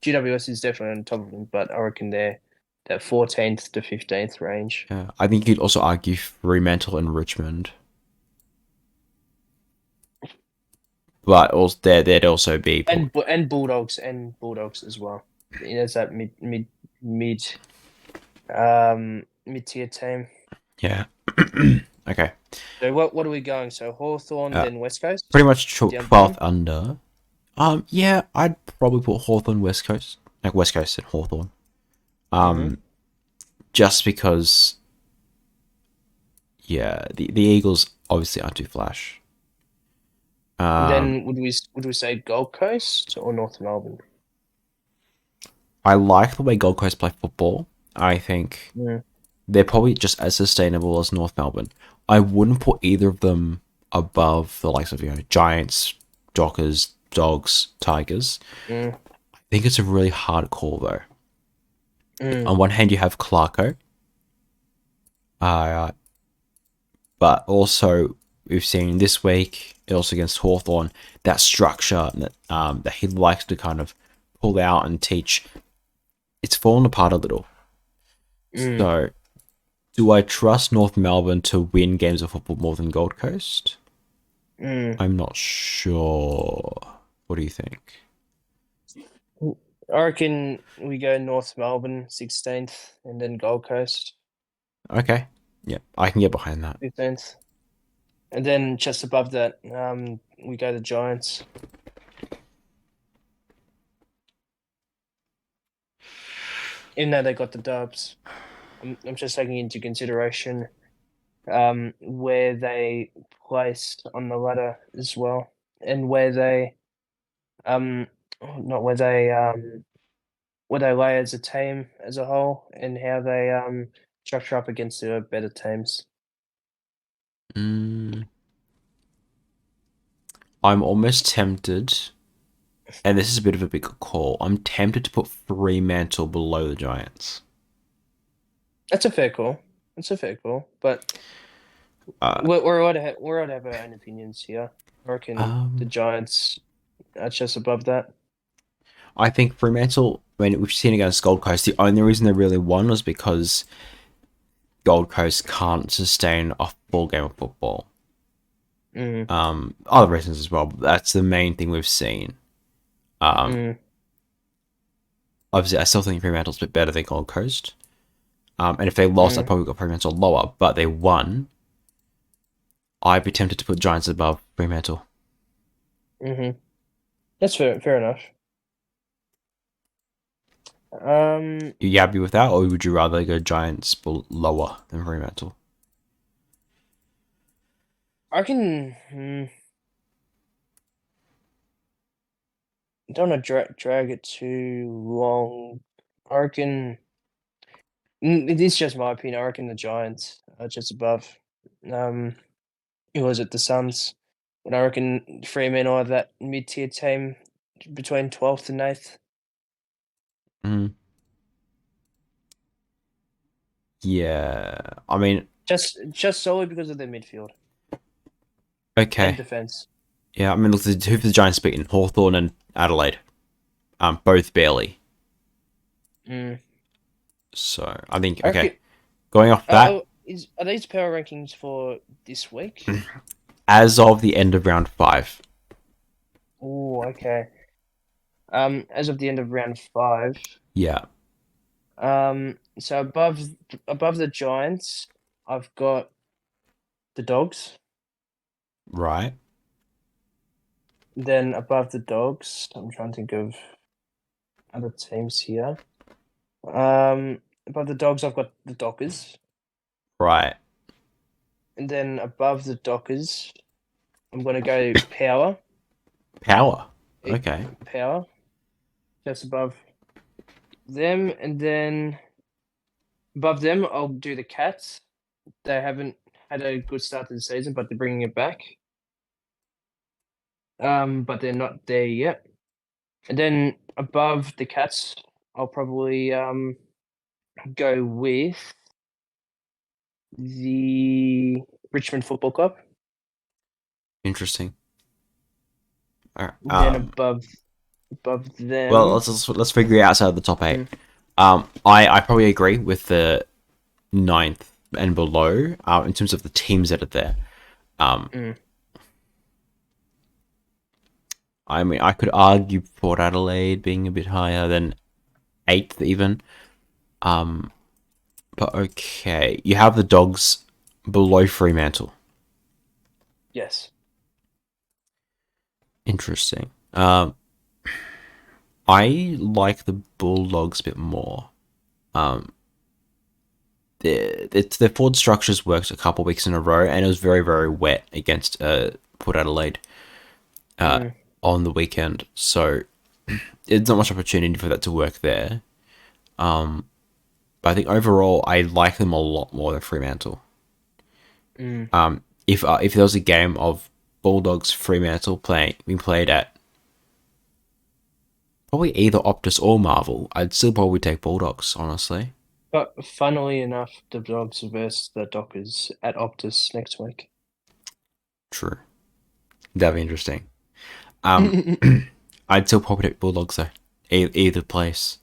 GWS is definitely on top of them, but I reckon they're that 14th to 15th range. Yeah, I think you'd also argue Fremantle and Richmond, but also there'd also be and Bulldogs as well. You know, it's that mid tier team. Yeah. Okay. So what are we going? So Hawthorn, then West Coast. Pretty much 12th under. Yeah, I'd probably put Hawthorn West Coast, like West Coast and Hawthorn. Just because, yeah, the Eagles obviously aren't too flash. Then would we say Gold Coast or North Melbourne? I like the way Gold Coast play football. I think they're probably just as sustainable as North Melbourne. I wouldn't put either of them above the likes of Giants, Dockers, Dogs, Tigers. I think it's a really hard call though. On one hand, you have Clarko, but also we've seen this week, also against Hawthorn, that structure that he likes to kind of pull out and teach. It's fallen apart a little. So, do I trust North Melbourne to win games of football more than Gold Coast? I'm not sure. What do you think? I reckon we go North Melbourne 16th and then Gold Coast. Okay. Yeah, I can get behind that. 15th. And then just above that, we go the Giants. Even though they got the dubs, I'm just taking into consideration where they placed on the ladder as well, and where they not where they lay as a team as a whole, and how they structure up against the better teams. I'm almost tempted, and this is a bit of a bigger call. I'm tempted to put Fremantle below the Giants. That's a fair call. But we're allowed to have our own opinions here. I reckon the Giants are just above that. I think Fremantle, when we've seen against Gold Coast, the only reason they really won was because Gold Coast can't sustain a full game of football. Other reasons as well, but that's the main thing we've seen. Obviously, I still think Fremantle's a bit better than Gold Coast. And if they lost, I'd probably got Fremantle lower, but they won. I'd be tempted to put Giants above Fremantle. That's fair enough. You happy with that, or would you rather go Giants lower than Fremantle? I can. Don't want to drag it too long. I reckon. It is just my opinion. I reckon the Giants are just above. Who was it? The Suns. And I reckon Fremantle are that mid-tier team between 12th and 8th. Yeah, I mean, just solely because of their midfield. Okay. And defense. Yeah, I mean, look, who have the Giants beaten? Hawthorn and Adelaide. Both barely. So I think going off that, are these power rankings for this week? As of the end of round 5. Oh, okay. As of the end of round 5. Yeah. So above the Giants, I've got the Dogs. Right. Then above the Dogs, I'm trying to think of other teams here. Above the Dogs, I've got the Dockers. Right. And then above the Dockers, I'm going to go Power. Power. Okay. Power. Just above them. And then above them, I'll do the Cats. They haven't had a good start to the season, but they're bringing it back. But they're not there yet. And then above the Cats, I'll probably go with the Richmond Football Club. Interesting. All right. Then above them. Well, let's figure it outside of the top 8. I probably agree with the 9th and below in terms of the teams that are there. I mean, I could argue Port Adelaide being a bit higher than 8th even. But okay, you have the Dogs below Fremantle. Yes. Interesting. I like the Bulldogs a bit more. Their forward structures worked a couple weeks in a row, and it was very, very wet against Port Adelaide on the weekend. So there's not much opportunity for that to work there. But I think overall, I like them a lot more than Fremantle. If there was a game of Bulldogs Fremantle being played at probably either Optus or Marvel, I'd still probably take Bulldogs, honestly. But funnily enough, the Dogs versus the Dockers at Optus next week. True. That'd be interesting. I'd still probably take Bulldogs though. Either place.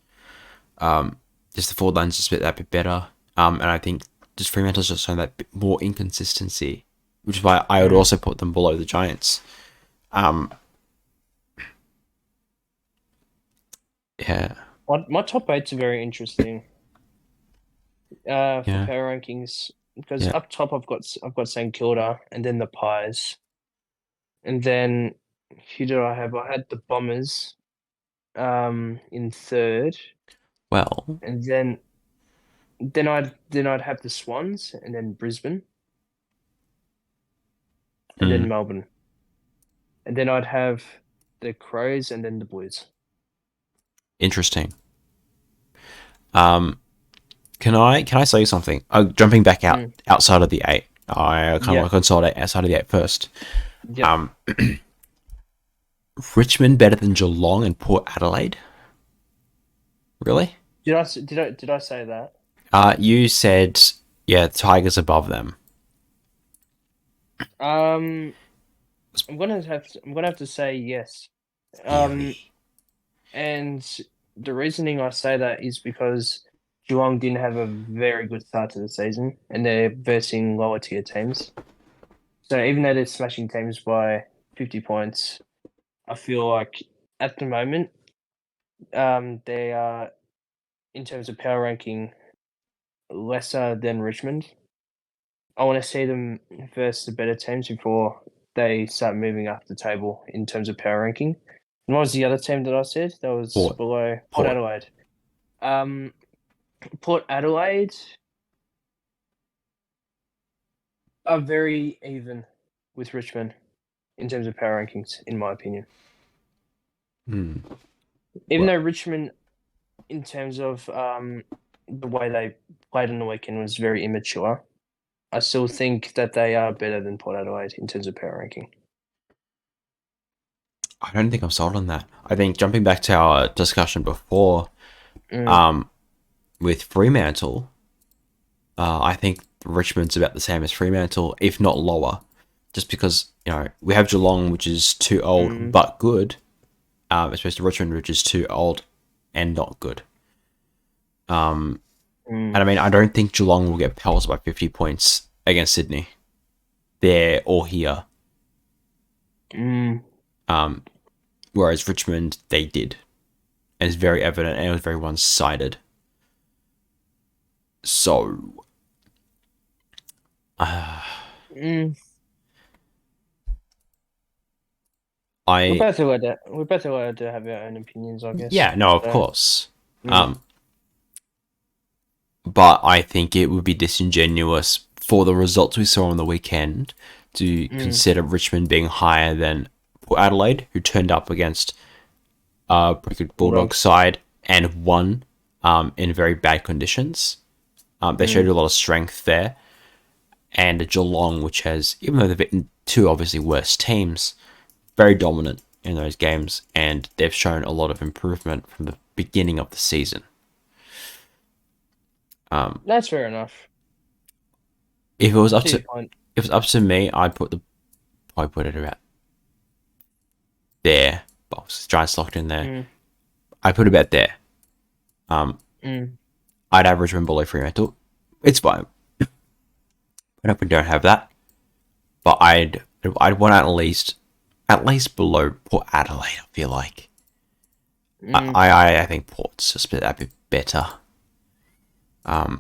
Just the forward line's just that bit better. And I think just Fremantle's just shown that bit more inconsistency, which is why I would also put them below the Giants. Yeah. My top 8's are very interesting. For power rankings, because up top I've got St Kilda and then the Pies, and then who did I have? I had the Bombers, in 3rd. Well, and then I'd have the Swans, and then Brisbane, and then Melbourne, and then I'd have the Crows, and then the Blues. Interesting. Can I say something? Jumping back outside of the 8. I kind of want to consolidate outside of the 8 first. Yep. Richmond better than Geelong and Port Adelaide? Really? Did I say that? You said, yeah, Tigers above them. I'm gonna have to say yes. Really? And the reasoning I say that is because Geelong didn't have a very good start to the season, and they're versing lower tier teams. So even though they're smashing teams by 50 points, I feel like at the moment, they are, in terms of power ranking, lesser than Richmond. I want to see them versus the better teams before they start moving up the table in terms of power ranking. And what was the other team that I said? That was Port. below Port. Port Adelaide. Port Adelaide are very even with Richmond in terms of power rankings, in my opinion. Even though Richmond, in terms of the way they played on the weekend, was very immature, I still think that they are better than Port Adelaide in terms of power ranking. I don't think I'm sold on that. I think jumping back to our discussion before, with Fremantle, I think Richmond's about the same as Fremantle, if not lower, just because we have Geelong, which is too old but good, as opposed to Richmond, which is too old and not good. And I mean, I don't think Geelong will get pelted by 50 points against Sydney, there or here. Whereas Richmond, they did. And it's very evident, and it was very one-sided. So, We're both allowed to have our own opinions, I guess. Yeah, no, of course. But I think it would be disingenuous for the results we saw on the weekend to consider Richmond being higher than Port Adelaide, who turned up against a pretty good Bulldogs side and won in very bad conditions. They showed a lot of strength there. And Geelong, which has, even though they've beaten two obviously worse teams, very dominant in those games, and they've shown a lot of improvement from the beginning of the season. That's fair enough. If it was up to me, I'd put it about there. Box Giants locked in there. I put it about there. I'd have Richmond below Fremantle. It's fine. I hope we don't have that, but I'd want at least below Port Adelaide. I feel like I think Port's just a bit better. So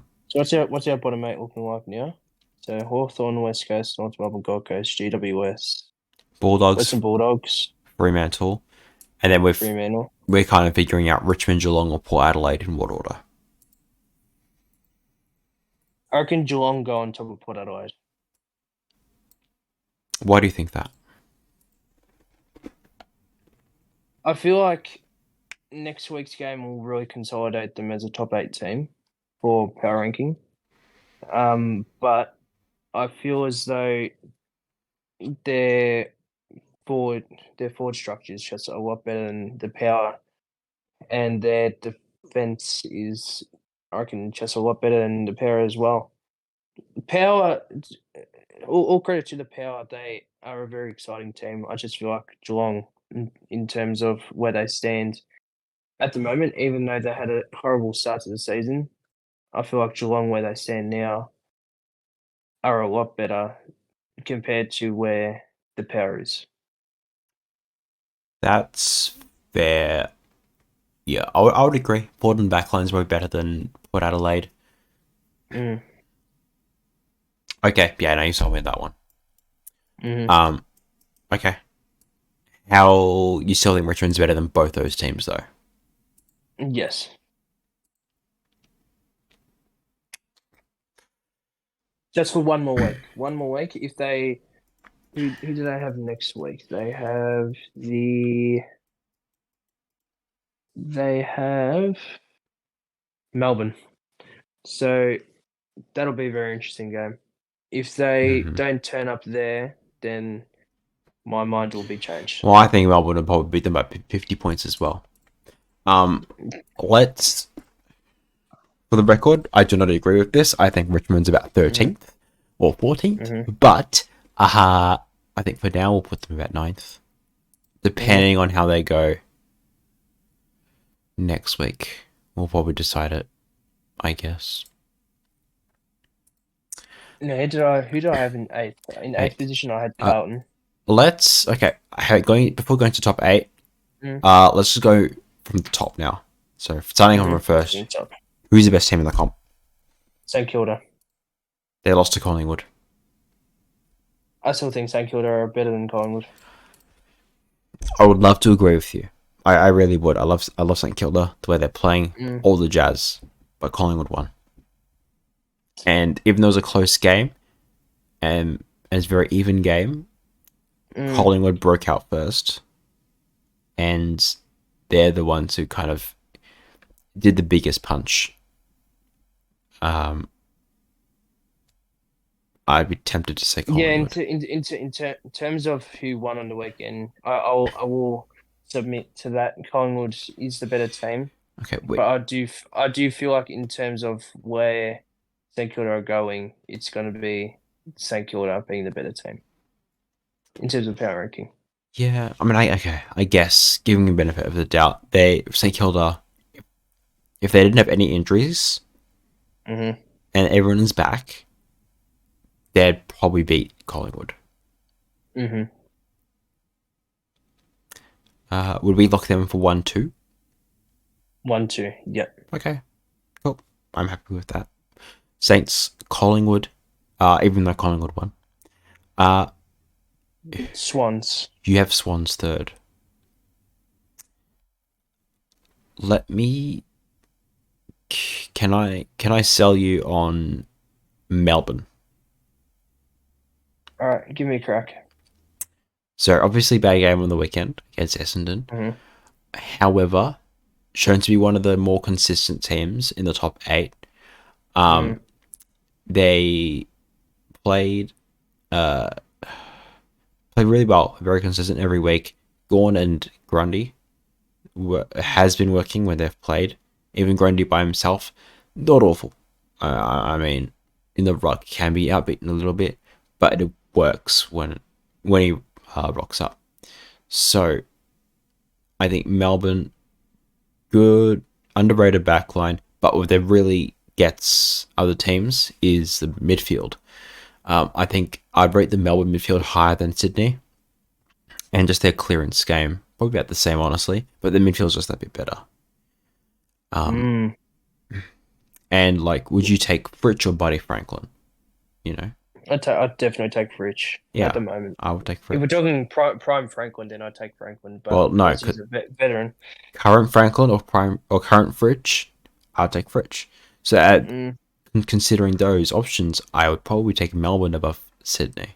what's our bottom eight looking like now? So Hawthorn, West Coast, North Melbourne, Gold Coast, GWS, Bulldogs, Western Bulldogs, Fremantle, and then Fremantle. We're kind of figuring out Richmond, Geelong, or Port Adelaide in what order. I reckon Geelong go on top of Port Adelaide. Why do you think that? I feel like next week's game will really consolidate them as a top 8 team for power ranking. But I feel as though their forward structure is just a lot better than the power, and their defense is, I reckon, just a lot better than the power as well. Power, all credit to the power. They are a very exciting team. I just feel like Geelong, in terms of where they stand at the moment, even though they had a horrible start to the season, I feel like Geelong, where they stand now, are a lot better compared to where the power is. That's fair. Yeah, I would agree. Port and backline's way better than Port Adelaide. Okay, yeah, no, you sold me with that one. Okay. How you still think Richmond's better than both those teams, though? Yes. Just for one more week. One more week. If they, who do they have next week? They have Melbourne. So that'll be a very interesting game. If they don't turn up there, then my mind will be changed. Well, I think Melbourne will probably beat them by 50 points as well. Let's For the record, I do not agree with this. I think Richmond's about 13th or 14th. But I think for now we'll put them about 9th. Depending on how they go next week. We'll probably decide it, I guess. No, who do I have in 8th? In 8th position, I had Carlton. Before going to top 8, let's just go from the top now. So starting on first, who's the best team in the comp? St Kilda. They lost to Collingwood. I still think St Kilda are better than Collingwood. I would love to agree with you. I really would. I love St Kilda, the way they're playing, all the jazz, but Collingwood won. And even though it was a close game, and it's a very even game, Collingwood broke out first, and they're the ones who kind of did the biggest punch. I'd be tempted to say Collingwood. Yeah, in terms of who won on the weekend, I will submit to that. Collingwood is the better team. Okay, but I do feel like in terms of where St Kilda are going, it's going to be St Kilda being the better team in terms of power ranking. Yeah, I mean, I guess giving the benefit of the doubt, St Kilda, if they didn't have any injuries, and everyone is back, they'd probably beat Collingwood. Would we lock them for 1-2? 1-2, yep. Okay, cool. I'm happy with that. Saints, Collingwood, even though Collingwood won. Swans. You have Swans third. Let me. Can I sell you on Melbourne? All right, give me a crack. So obviously bad game on the weekend against Essendon. However, shown to be one of the more consistent teams in the top 8. They played really well, very consistent every week. Gawn and Grundy has been working when they've played. Even Grundy by himself, not awful. I mean, in the ruck can be outbeaten a little bit, but it works when he rocks up. So, I think Melbourne, good, underrated backline, but what that really gets other teams is the midfield. I think I'd rate the Melbourne midfield higher than Sydney, and just their clearance game, probably about the same, honestly, but the midfield's just that bit better. And would you take Fritsch or Buddy Franklin? You know, I'd definitely take Fritsch at the moment. I would take Fritsch. If we're talking prime Franklin, then I'd take Franklin. But well, no, because he's a veteran. Current Franklin or current Fritsch, I'll take Fritsch. So considering those options, I would probably take Melbourne above Sydney.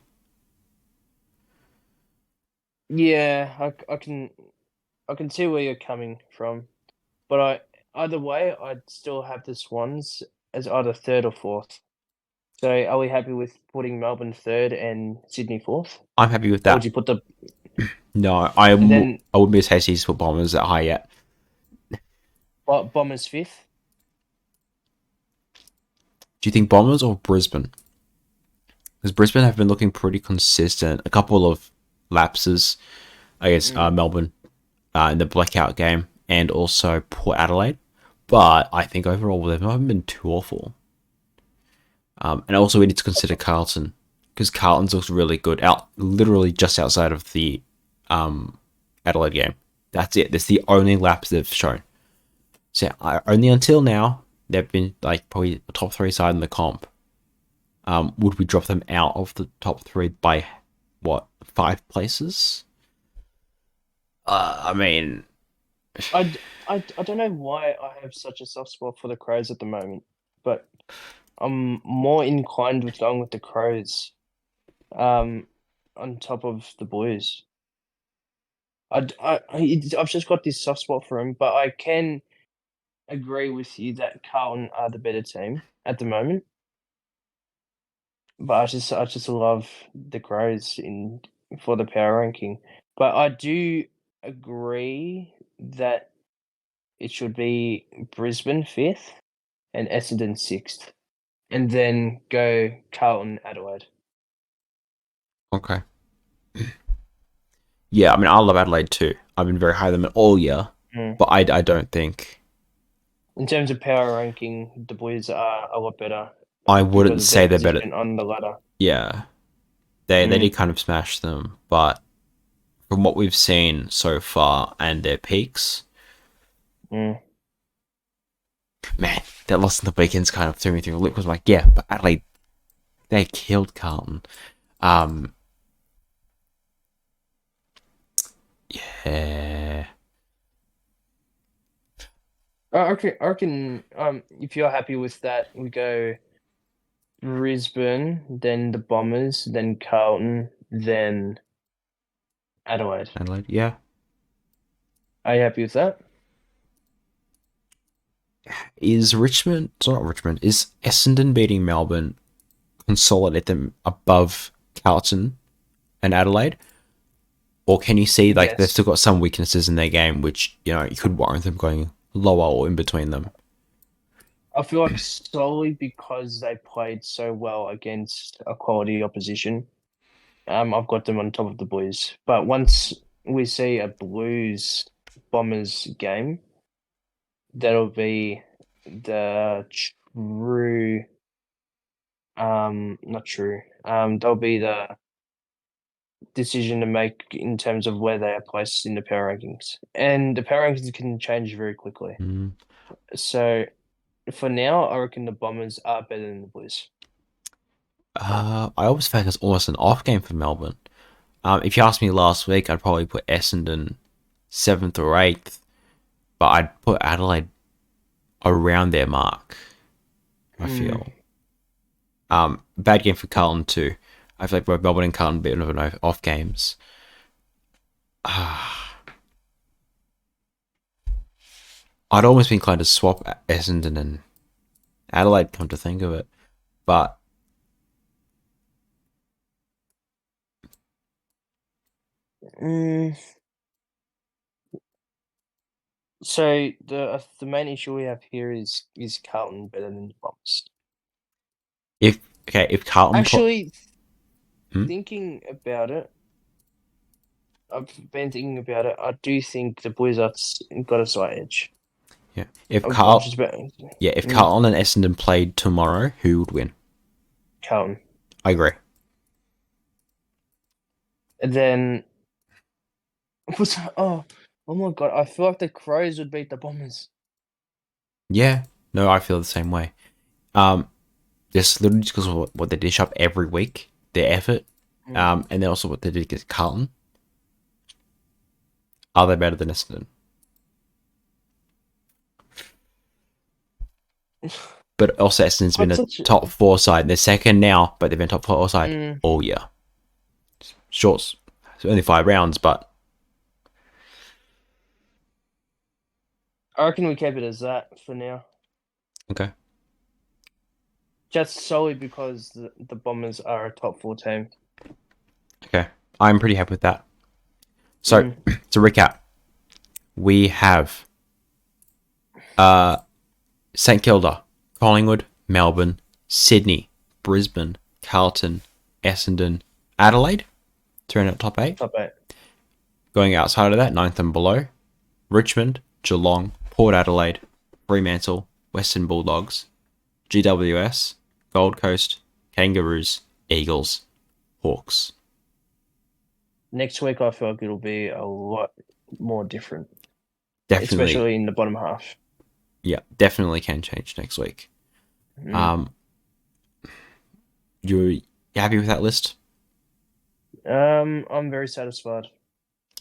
Yeah, I can see where you're coming from, but either way, I'd still have the Swans as either 3rd or 4th. So, are we happy with putting Melbourne 3rd and Sydney 4th? I'm happy with that. Or would you put the? No, I wouldn't be as hasty to put Bombers that high yet. Bombers 5th. Do you think Bombers or Brisbane? Because Brisbane have been looking pretty consistent. A couple of lapses against Melbourne in the blackout game, and also Port Adelaide. But I think overall they haven't been too awful. And also we need to consider Carlton, because Carlton's looks really good, literally just outside of the Adelaide game. That's it. That's the only lapse they've shown. So only until now they've been probably the top 3 side in the comp. Would we drop them out of the top 3 by what, 5 places? I mean, I don't know why I have such a soft spot for the Crows at the moment, but I'm more inclined with going with the Crows on top of the Blues. I've just got this soft spot for them, but I can agree with you that Carlton are the better team at the moment. But I just love the Crows for the power ranking. But I do agree that it should be Brisbane 5th and Essendon 6th. And then go Carlton, Adelaide. Okay. Yeah, I mean, I love Adelaide too. I've been very high on them all year, but I don't think... In terms of power ranking, the Blues are a lot better. I wouldn't say they're better on the ladder. Yeah, they did kind of smash them, but from what we've seen so far and their peaks, man, that loss in the weekends kind of threw me through a loop. Was like, yeah, but Adelaide, they killed Carlton. Yeah. I reckon if you're happy with that, we go Brisbane, then the Bombers, then Carlton, then Adelaide. Adelaide, yeah. Are you happy with that? Is Essendon beating Melbourne consolidate them above Carlton and Adelaide? Or can you see like they've still got some weaknesses in their game which, you could warrant them going lower or in between them? I feel like solely because they played so well against a quality opposition, I've got them on top of the Blues. But once we see a Blues Bombers game, that'll be the true, not true. That'll be the decision to make in terms of where they are placed in the power rankings, and the power rankings can change very quickly. So for now, I reckon the Bombers are better than the Blues. I always felt it's almost an off game for Melbourne. If you asked me last week, I'd probably put Essendon 7th or 8th, but I'd put Adelaide around their mark, I feel. Bad game for Carlton too. I feel like both Melbourne and Carlton bit of an off games. I'd almost be inclined to swap Essendon and Adelaide, come to think of it. But so the main issue we have here is Carlton better than the Bombers? If Carlton actually thinking about it, I've been thinking about it. I do think the Blues have got a slight edge. Yeah, if Carlton and Essendon played tomorrow, who would win? Carlton. I agree. And then, oh my god! I feel like the Crows would beat the Bombers. Yeah, no, I feel the same way. Just literally just because of what they dish up every week, their effort, and then also what they did against Carlton. Are they better than Essendon? But also Essendon's been a top 4 side. They're second now, but they've been top 4 side all year. Shorts, so only 5 rounds, but I reckon we keep it as that for now. Okay. Just solely because the Bombers are a top 4 team. Okay, I'm pretty happy with that. So, to recap, we have St Kilda, Collingwood, Melbourne, Sydney, Brisbane, Carlton, Essendon, Adelaide to round out top 8. Top 8. Going outside of that, 9th and below, Richmond, Geelong, Port Adelaide, Fremantle, Western Bulldogs, GWS, Gold Coast, Kangaroos, Eagles, Hawks. Next week, I feel like it'll be a lot more different. Definitely. Especially in the bottom half. Yeah, definitely can change next week. You happy with that list? I'm very satisfied.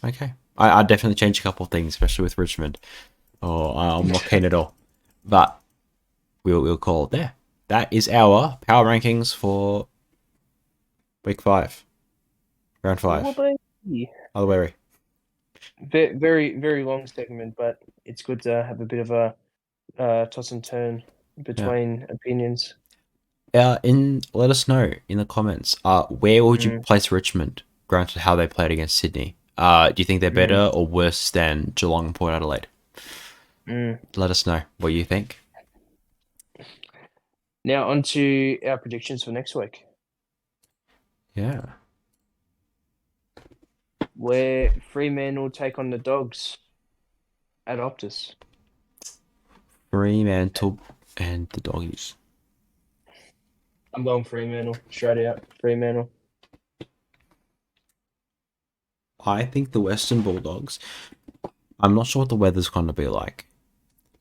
Okay. I'd definitely change a couple of things, especially with Richmond. I'm not keen at all. But we'll call it there. That is our power rankings for week 5. Round 5. Other way. Very, very long segment, but it's good to have a bit of a toss and turn between opinions. Let us know in the comments. Where would you place Richmond, granted how they played against Sydney? Do you think they're better or worse than Geelong and Port Adelaide? Let us know what you think. Now on to our predictions for next week. Yeah. Where Fremantle take on the Dogs at Optus. Fremantle and the Doggies. I'm going Fremantle, straight out. Fremantle. I think the Western Bulldogs. I'm not sure what the weather's going to be like,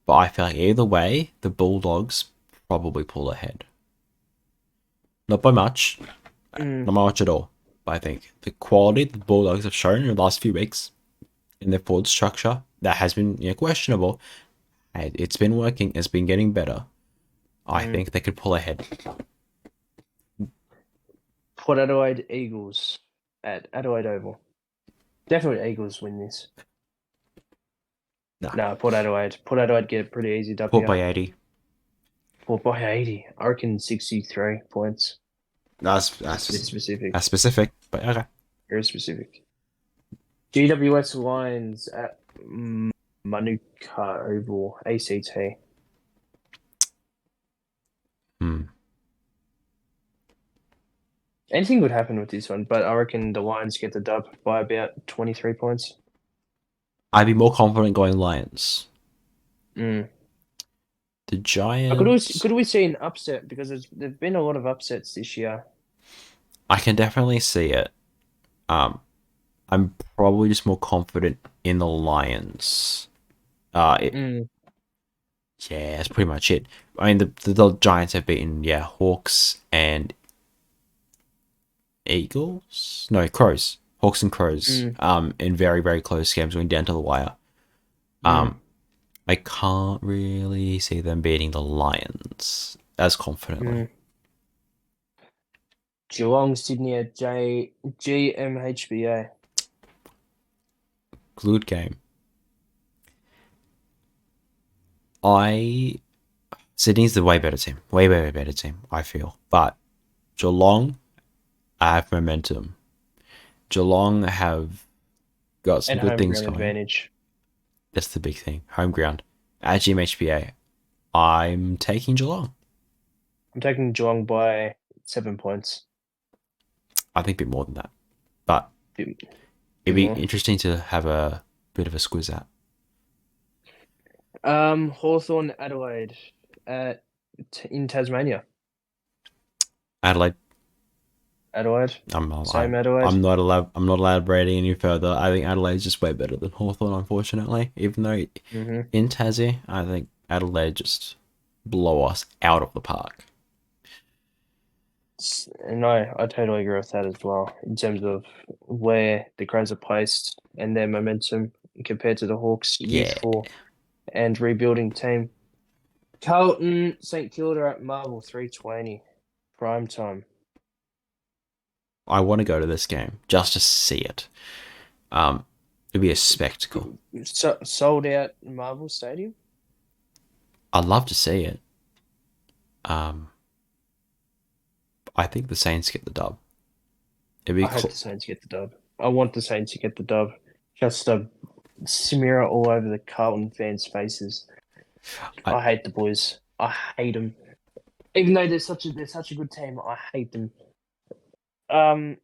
but I feel like either way, the Bulldogs probably pull ahead. Not by much, not by much at all. But I think the quality the Bulldogs have shown in the last few weeks in their forward structure that has been questionable. It's been working. It's been getting better. I think they could pull ahead. Port Adelaide Eagles at Adelaide Oval. Definitely Eagles win this. No, Port Adelaide. Port Adelaide get a pretty easy W. Port by 80. Port by 80. I reckon 63 points. That's specific. That's specific, but okay. Very specific. GWS Lions at Manuka Oval, ACT. Anything could happen with this one, but I reckon the Lions get the dub by about 23 points. I'd be more confident going Lions. The Giants. Could we see an upset? Because there've been a lot of upsets this year. I can definitely see it. I'm probably just more confident in the Lions. Yeah, that's pretty much it. I mean, the Giants have beaten Hawks and Eagles. No, Crows. Hawks and Crows. In very, very close games, going down to the wire. I can't really see them beating the Lions as confidently. Geelong, Sydney at GMHBA. Good game. Sydney's the way better team. Way better team, I feel. But Geelong have momentum. Geelong have got some good things going. Advantage. That's the big thing. Home ground. At GMHBA, I'm taking Geelong. I'm taking Geelong by 7 points. I think a bit more than that. But it'd be interesting to have a bit of a squiz at. Hawthorn Adelaide in Tasmania. Adelaide. Adelaide. Adelaide. I'm not allowed rating any further. I think Adelaide's just way better than Hawthorn, unfortunately. Even though in Tassie, I think Adelaide just blow us out of the park. And I totally agree with that as well, in terms of where the Crows are placed and their momentum compared to the Hawks' youthful and rebuilding team. Carlton, St Kilda at Marvel, 3:20, prime time. I want to go to this game just to see it. It'd be a spectacle. Sold out Marvel Stadium? I'd love to see it. I think the Saints get the dub. I hope the Saints get the dub. I want the Saints to get the dub. Just a smear all over the Carlton fans' faces. I hate the boys. I hate them. Even though they're such a good team, I hate them. I'm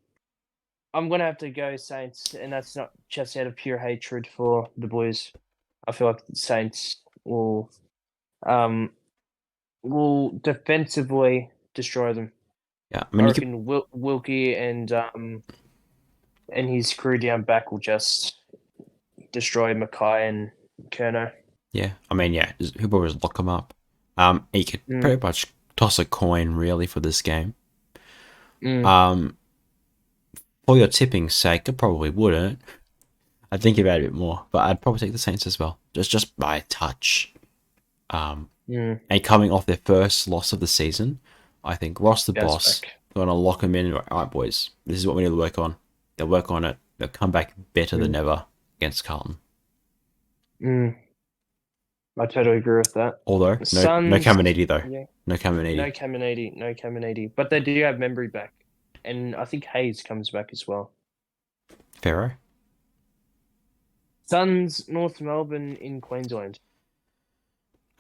gonna have to go Saints, and that's not just out of pure hatred for the boys. I feel like the Saints will defensively destroy them. Yeah, I reckon Wilkie and his crew down back will just destroy Mackay and Kerno. Yeah, I mean, who will just lock them up? He could pretty much toss a coin, really, for this game. For your tipping's sake, I probably wouldn't. I'd think about it a bit more, but I'd probably take the Saints as well, just by a touch. And coming off their first loss of the season, I think Ross the boss going to lock them in. All right, boys, this is what we need to work on. They'll work on it. They'll come back better than ever against Carlton. I totally agree with that. Although, no Caminiti, though. Yeah. No Caminiti. No Caminiti. But they do have Membry back. And I think Hayes comes back as well. Pharaoh? Suns, North Melbourne in Queensland.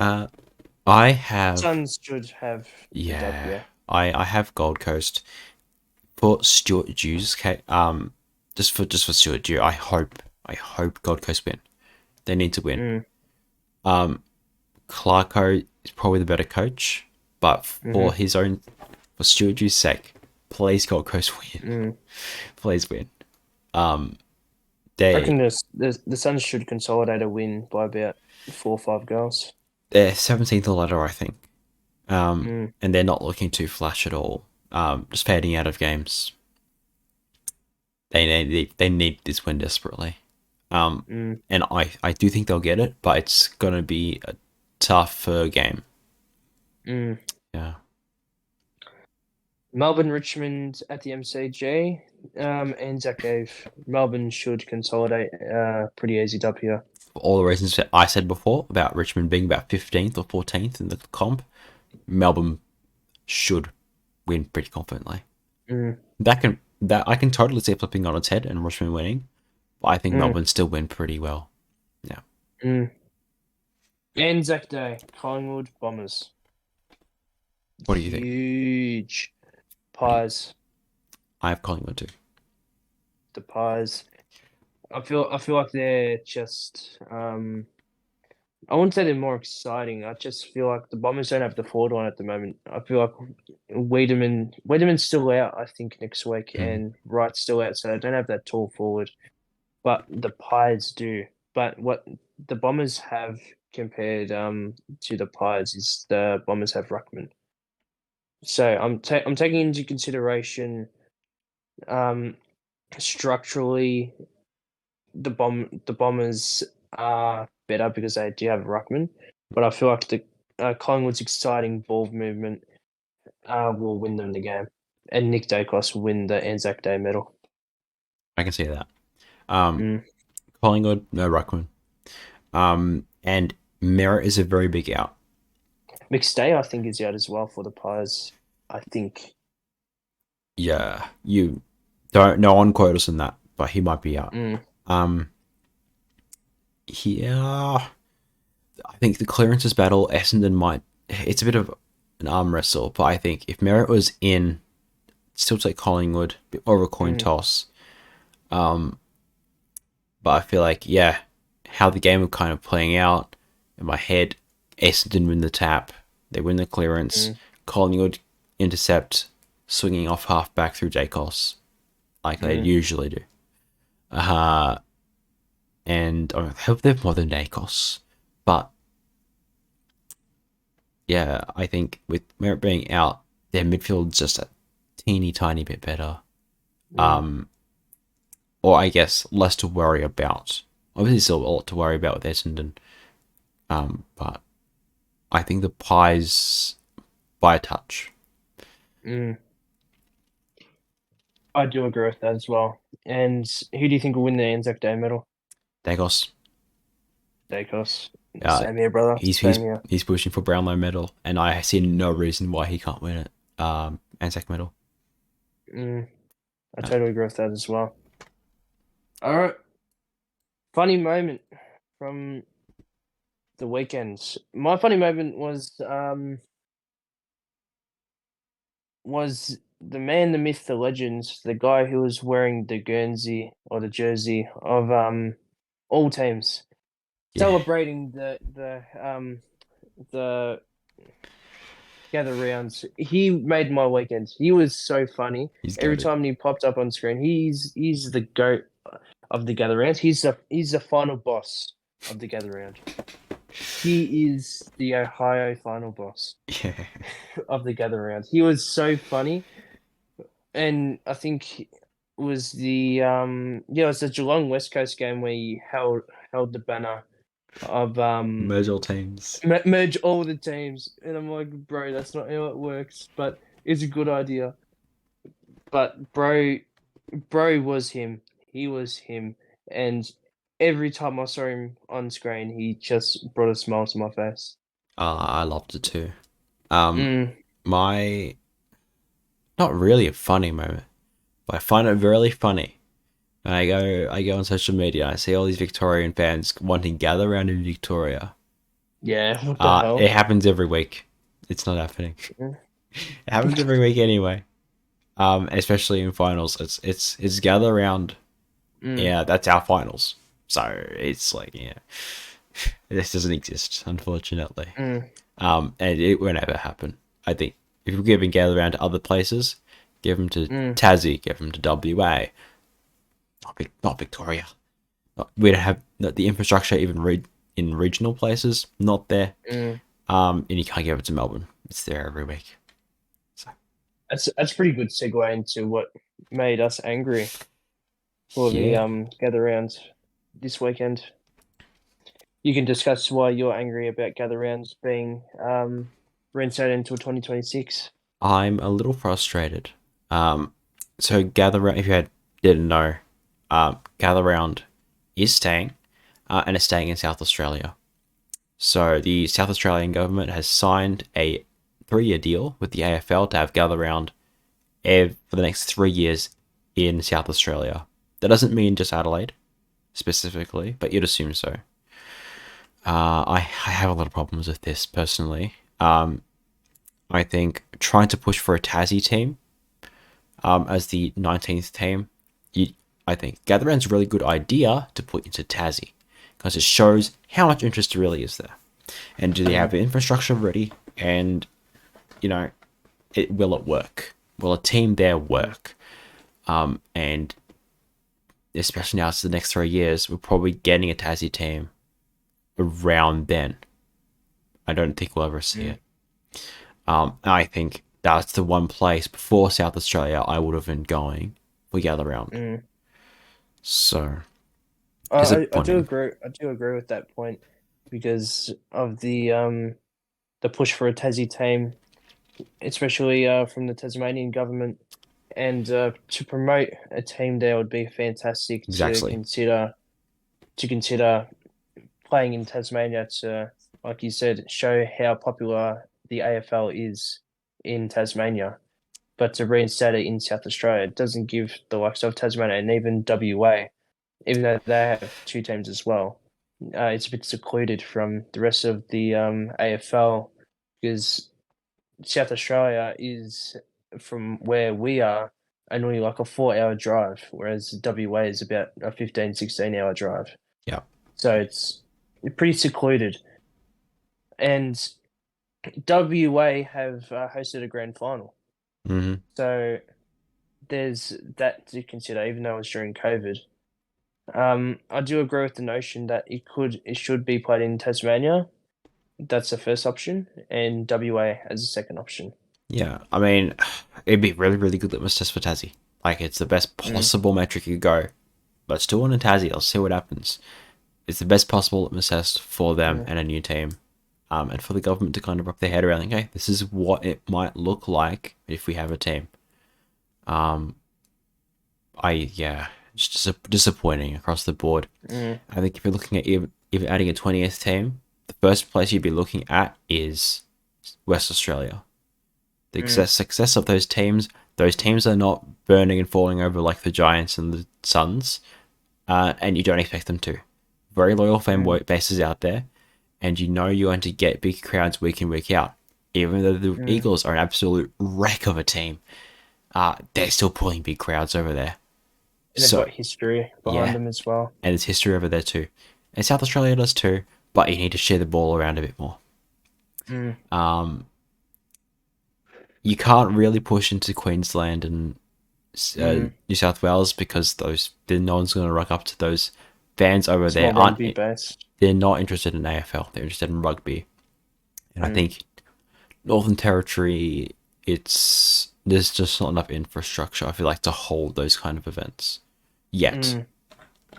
I I have Suns should have the dub, yeah. I have Gold Coast for Stuart Dew's just for Stuart Dew. I hope Gold Coast win. They need to win. Clarko is probably the better coach, but for Stuart Dew's sake, please Gold Coast win. Please win. I reckon the Suns should consolidate a win by about 4 or 5 goals. They're 17th on the ladder, I think. And they're not looking too flash at all. Just fading out of games. They need this win desperately. And I do think they'll get it, but it's gonna be a tougher game. Yeah. Melbourne Richmond at the MCG. ANZAC gave Melbourne should consolidate pretty easy dub here. For all the reasons that I said before about Richmond being about 15th or 14th in the comp, Melbourne should win pretty confidently. That I can totally see flipping on its head and Richmond winning, but I think Melbourne still win pretty well. Yeah. Anzac Day, Collingwood Bombers. What do you think? Huge Pies. I have Collingwood too. The Pies. I feel like they're just I wouldn't say they're more exciting. I just feel like the Bombers don't have the forward line at the moment. I feel like Wiedemann's still out, I think, next week, and Wright's still out, so they don't have that tall forward. But the Pies do. But what the Bombers have compared to the Pies is the Bombers have ruckman. So I'm taking into consideration structurally the Bombers are better because they do have ruckman, but I feel like the Collingwood's exciting ball movement will win them the game, and Nick Dacos will win the Anzac Day medal. I can see that. Collingwood, no ruckman. And Merritt is a very big out. McStay, I think, is out as well for the Pies. I think. Yeah, you don't. No one quote us on that, but he might be out. Yeah, I think the clearances battle, Essendon might. It's a bit of an arm wrestle, but I think if Merritt was in, still take Collingwood, bit more of a coin toss. But I feel like, how the game was kind of playing out in my head, Essendon win the tap, they win the clearance, Collingwood intercept, swinging off half back through Jacobs, like they usually do. And I hope they're more than Jacobs, but yeah, I think with Merritt being out, their midfield's just a teeny tiny bit better. Or I guess less to worry about. Obviously, still a lot to worry about with Essendon. But I think the Pies by a touch. I do agree with that as well. And who do you think will win the Anzac Day medal? Dacos. Same here, brother. He's pushing for Brownlow medal, and I see no reason why he can't win it. Anzac medal. I totally agree with that as well. All right. Funny moment from the weekends. My funny moment was the man, the myth, the legend, the guy who was wearing the Guernsey or the jersey of all teams, celebrating the gather rounds. He made my weekend. He was so funny. Every time he popped up on screen, he's the GOAT of the gather rounds. He's the final boss of the gather round. He is the Ohio final boss of the gather round. He was so funny, and I think it was the it was the Geelong West Coast game where he held the banner of merge all teams. Merge all the teams, and I'm like, bro, that's not how it works, but it's a good idea. But bro was him. He was him, and every time I saw him on screen, he just brought a smile to my face. I loved it too. My not really a funny moment, but I find it really funny. And I go on social media and I see all these Victorian fans wanting gather round in Victoria. Yeah, what the hell? It happens every week. It's not happening. Mm. It happens every week anyway. Especially in finals. It's gather round. Yeah, that's our finals. So it's like, yeah, this doesn't exist, unfortunately. And it won't ever happen. I think if we give them gather round to other places, give them to Tassie, give them to WA, not Victoria. We don't have the infrastructure even in regional places. Not there. And you can't give it to Melbourne. It's there every week. So That's a pretty good segue into what made us angry for the gather rounds this weekend. You can discuss why you're angry about gather rounds being reinstated until 2026. I'm a little frustrated. So gather round. If you didn't know, gather round is staying, and it's staying in South Australia. So the South Australian government has signed a 3-year deal with the AFL to have gather round for the next 3 years in South Australia. That doesn't mean just Adelaide specifically, but you'd assume so. I have a lot of problems with this personally. I think trying to push for a Tassie team as the 19th team, I think gather round's a really good idea to put into Tassie because it shows how much interest really is there. And do they have the infrastructure ready? And, will it work? Will a team there work? And especially now it's the next 3 years, we're probably getting a Tassie team around then. I don't think we'll ever see it. I think that's the one place before South Australia I would have been going for gather round. So I do agree. I do agree with that point because of the push for a Tassie team, especially from the Tasmanian government, and to promote a team there would be fantastic. Exactly. To consider playing in Tasmania to, like you said, show how popular the AFL is in Tasmania. But to reinstate it in South Australia, it doesn't give the likes of Tasmania and even WA, even though they have 2 teams as well. It's a bit secluded from the rest of the AFL because South Australia is, from where we are, only like a 4-hour drive, whereas WA is about a 15, 16-hour drive. Yeah. So it's pretty secluded. And WA have hosted a grand final. So there's that to consider, even though it's during COVID. I do agree with the notion that it should be played in Tasmania. That's the first option, and WA as a second option. Yeah, I mean, it'd be really, really good litmus test for Tassie. Like, it's the best possible metric you could go. Let's do it in Tassie. Let's see what happens. It's the best possible litmus test for them and a new team. And for the government to kind of wrap their head around, okay, this is what it might look like if we have a team. It's just disappointing across the board. I think if you're looking at even adding a 20th team, the first place you'd be looking at is West Australia. The success of those teams are not burning and falling over like the Giants and the Suns, and you don't expect them to. Very loyal fan bases out there, and you're going to get big crowds week in, week out. Even though the Eagles are an absolute wreck of a team, they're still pulling big crowds over there. And they've got history behind them as well. And there's history over there too. And South Australia does too, but you need to share the ball around a bit more. You can't really push into Queensland and New South Wales because no one's going to rock up to those fans over there. They're not interested in AFL. They're interested in rugby. And I think Northern Territory, there's just not enough infrastructure, I feel like, to hold those kind of events yet.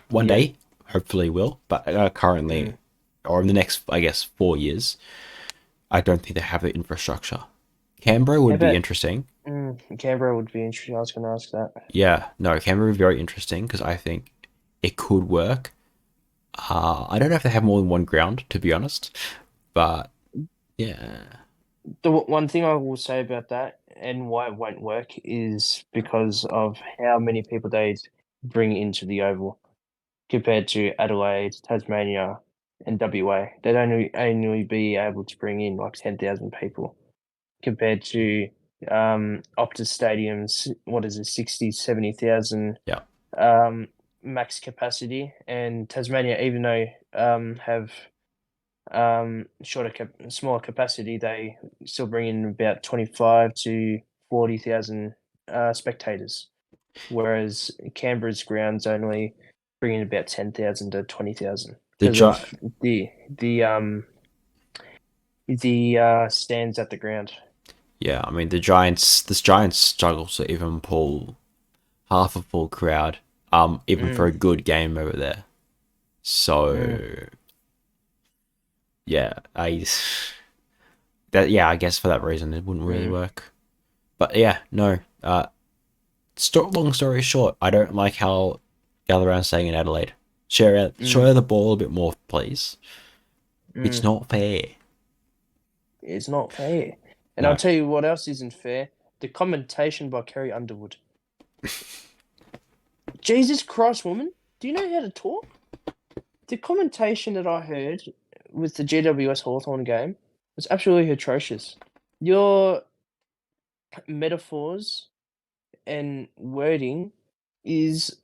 One day, hopefully will, but currently, or in the next, I guess, 4 years, I don't think they have the infrastructure. Canberra would be interesting. Canberra would be interesting. I was going to ask that. Yeah, no, Canberra would be very interesting because I think it could work. I don't know if they have more than one ground, to be honest, but yeah. The one thing I will say about that and why it won't work is because of how many people they bring into the Oval compared to Adelaide, Tasmania, in WA. They'd only be able to bring in like 10,000 people compared to Optus Stadium's, what is it, 60, 70,000 Yeah. max capacity. And Tasmania, even though have smaller capacity, they still bring in about 25 to 40,000 spectators, whereas Canberra's grounds only bring in about 10,000 to 20,000 because of the stands at the ground. Yeah, I mean the Giants struggle to even pull half a full crowd, even for a good game over there. So yeah, I guess for that reason it wouldn't really work. But yeah, no. Long story short, I don't like how Gallagher's staying in Adelaide. Share the ball a bit more, please. It's not fair. It's not fair. And No. I'll tell you what else isn't fair. The commentation by Kerry Underwood. Jesus Christ, woman. Do you know how to talk? The commentation that I heard with the GWS Hawthorn game was absolutely atrocious. Your metaphors and wording is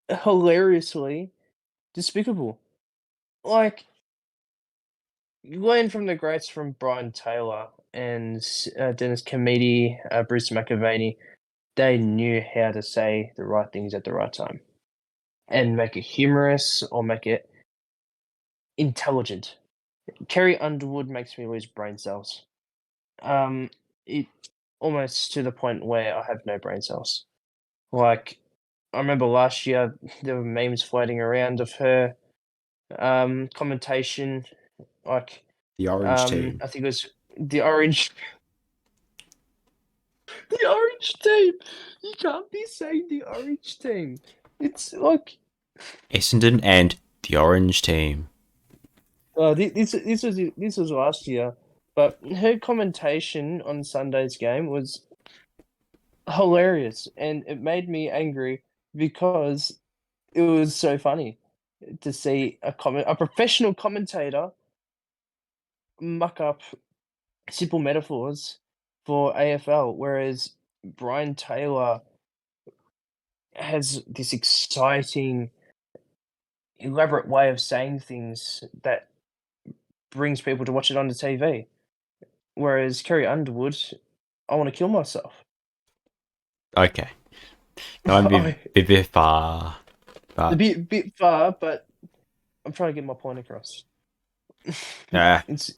hilariously despicable. Like, you learn from the greats from Brian Taylor and Dennis Comedy, Bruce McAvaney. They knew how to say the right things at the right time and make it humorous or make it intelligent. Kerry Underwood makes me lose brain cells. It almost to the point where I have no brain cells. Like, I remember last year there were memes floating around of her commentation, like The orange team. I think it was the orange, the orange team. You can't be saying the orange team. It's like Essendon and the orange team. this was last year, but her commentation on Sunday's game was hilarious, and it made me angry because it was so funny to see a professional commentator muck up simple metaphors for AFL, whereas Brian Taylor has this exciting, elaborate way of saying things that brings people to watch it on the TV. Whereas Kerry Underwood, I want to kill myself. Okay. No, I'm a bit far. A bit far, but I'm trying to get my point across. It's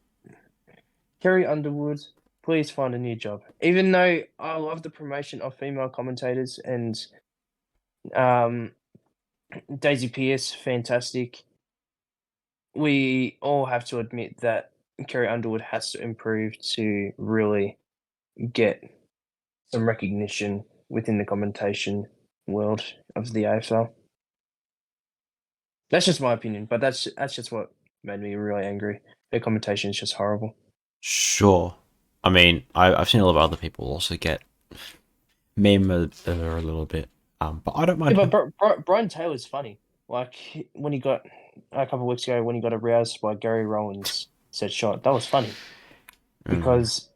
Kerry Underwood, please find a new job. Even though I love the promotion of female commentators and Daisy Pearce, fantastic. We all have to admit that Kerry Underwood has to improve to really get some recognition within the commentation world of the AFL. That's just my opinion, but that's just what made me really angry. Her commentation is just horrible. Sure. I mean, I've seen a lot of other people also get meme a little bit. But I don't mind. Yeah, but Brian Taylor's funny. Like when he got a couple of weeks ago when he got aroused by Gary Rowan's set shot, that was funny because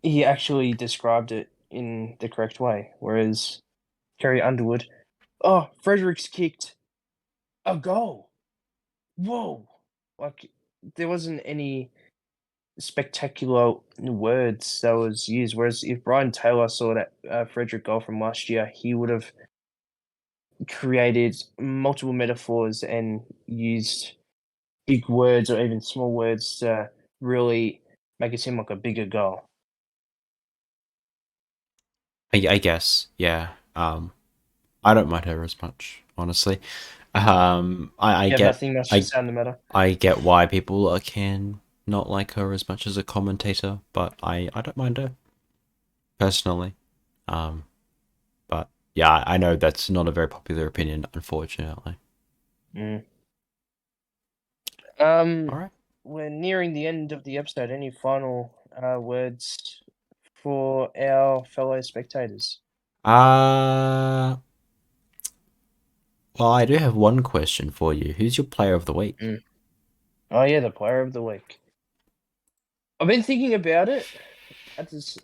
he actually described it in the correct way. Whereas Kerry Underwood, oh, Fredericks kicked a goal. Whoa! Like there wasn't any spectacular words that was used. Whereas if Brian Taylor saw that Frederick goal from last year, he would have created multiple metaphors and used big words or even small words to really make it seem like a bigger goal. I guess, yeah. I don't mind her as much, honestly. I Yeah, get, nothing much to say on the matter. I get why people can not like her as much as a commentator, but I don't mind her personally. But yeah, I know that's not a very popular opinion, unfortunately. All right. We're nearing the end of the episode. Any final words for our fellow spectators? Well, I do have one question for you. Who's your player of the week? Oh yeah, the player of the week. I've been thinking about it. At this,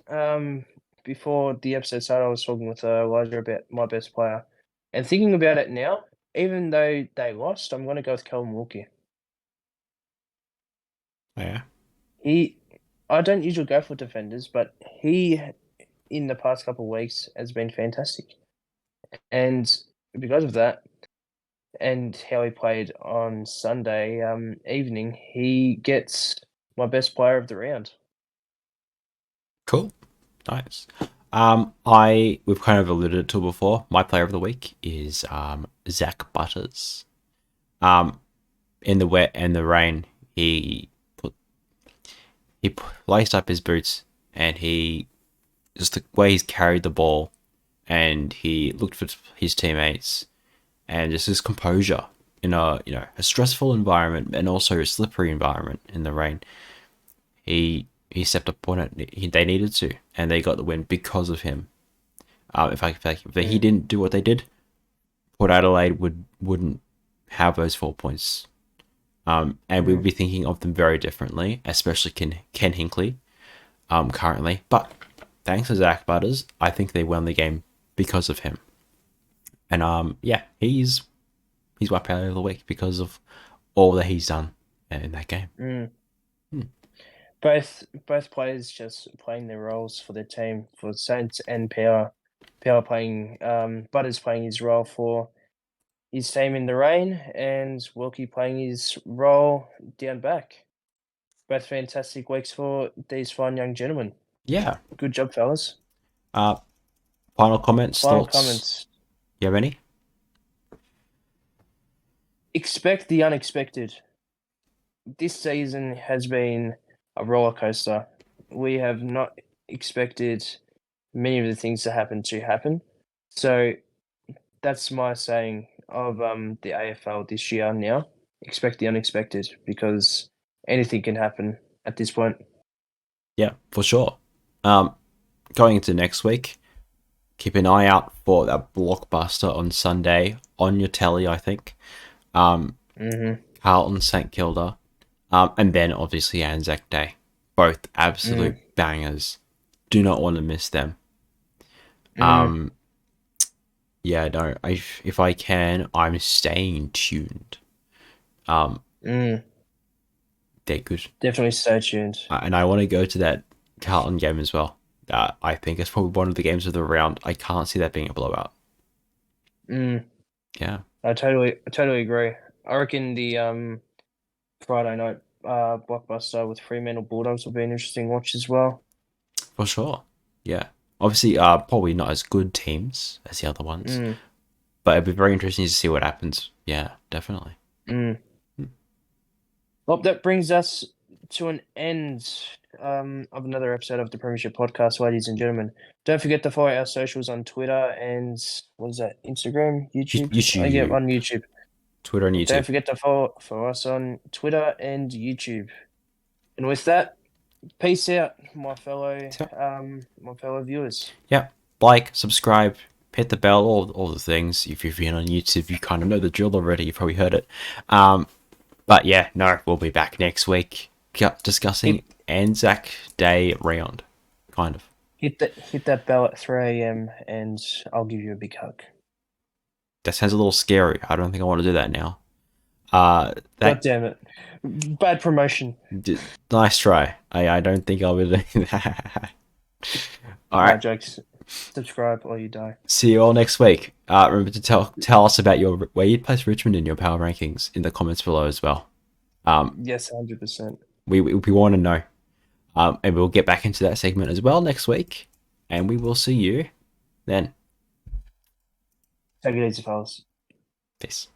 before the episode started, I was talking with Elijah about my best player, and thinking about it now. Even though they lost, I'm going to go with Callum Wilkie. Yeah. I don't usually go for defenders, but he, in the past couple of weeks, has been fantastic. And because of that, and how he played on Sunday evening, he gets my best player of the round. Cool. Nice. We've kind of alluded to before. My player of the week is Zach Butters. In the wet and the rain, he laced up his boots, and he just the way he's carried the ball, and he looked for his teammates, and just his composure in a stressful environment and also a slippery environment in the rain. He stepped up on it. They needed to, and they got the win because of him. If he didn't do what they did, Port Adelaide wouldn't have those 4 points. And we would be thinking of them very differently, especially Ken Hinkley, currently. But thanks to Zach Butters, I think they won the game because of him. And he's my player of the week because of all that he's done in that game. Both players just playing their roles for their team, for Saints and Power. Power playing, Butters playing his role for his team in the rain, and Wilkie playing his role down back. Both fantastic weeks for these fine young gentlemen. Yeah. Good job, fellas. Final comments, thoughts? You have any? Expect the unexpected. This season has been a roller coaster. We have not expected many of the things to happen. So that's my saying of the AFL this year now. Expect the unexpected, because anything can happen at this point. Yeah, for sure. Going into next week, keep an eye out for that blockbuster on Sunday on your telly, I think. Carlton, St Kilda, and then obviously Anzac Day. Both absolute bangers. Do not want to miss them. Yeah, no. If I can, I'm staying tuned. They're good. Definitely stay tuned. And I want to go to that Carlton game as well. I think it's probably one of the games of the round. I can't see that being a blowout. Yeah. I totally agree. I reckon the Friday night blockbuster with Fremantle Bulldogs will be an interesting watch as well. For sure. Yeah. Obviously, probably not as good teams as the other ones, but it'd be very interesting to see what happens. Yeah, definitely. Well, that brings us to an end of another episode of the Premiership Podcast, ladies and gentlemen. Don't forget to follow our socials on Twitter and, what is that, Instagram, YouTube? YouTube. Oh, yeah, on YouTube. Twitter and YouTube. Don't forget to follow us on Twitter and YouTube. And with that, peace out, my fellow viewers. Yeah, like, subscribe, hit the bell, all the things. If you've been on YouTube, you kind of know the drill already. You probably heard it. But yeah, no, we'll be back next week discussing Anzac Day round, kind of. Hit that bell at 3 a.m. and I'll give you a big hug. That sounds a little scary. I don't think I want to do that now. God damn it. Bad promotion. Nice try. I don't think I'll be doing that. All right. Jokes. Subscribe or you die. See you all next week. Remember to tell us about where you place Richmond in your power rankings in the comments below as well. Yes, 100%. We want to know. And we'll get back into that segment as well next week. And we will see you then. Take it easy, fellas. Peace.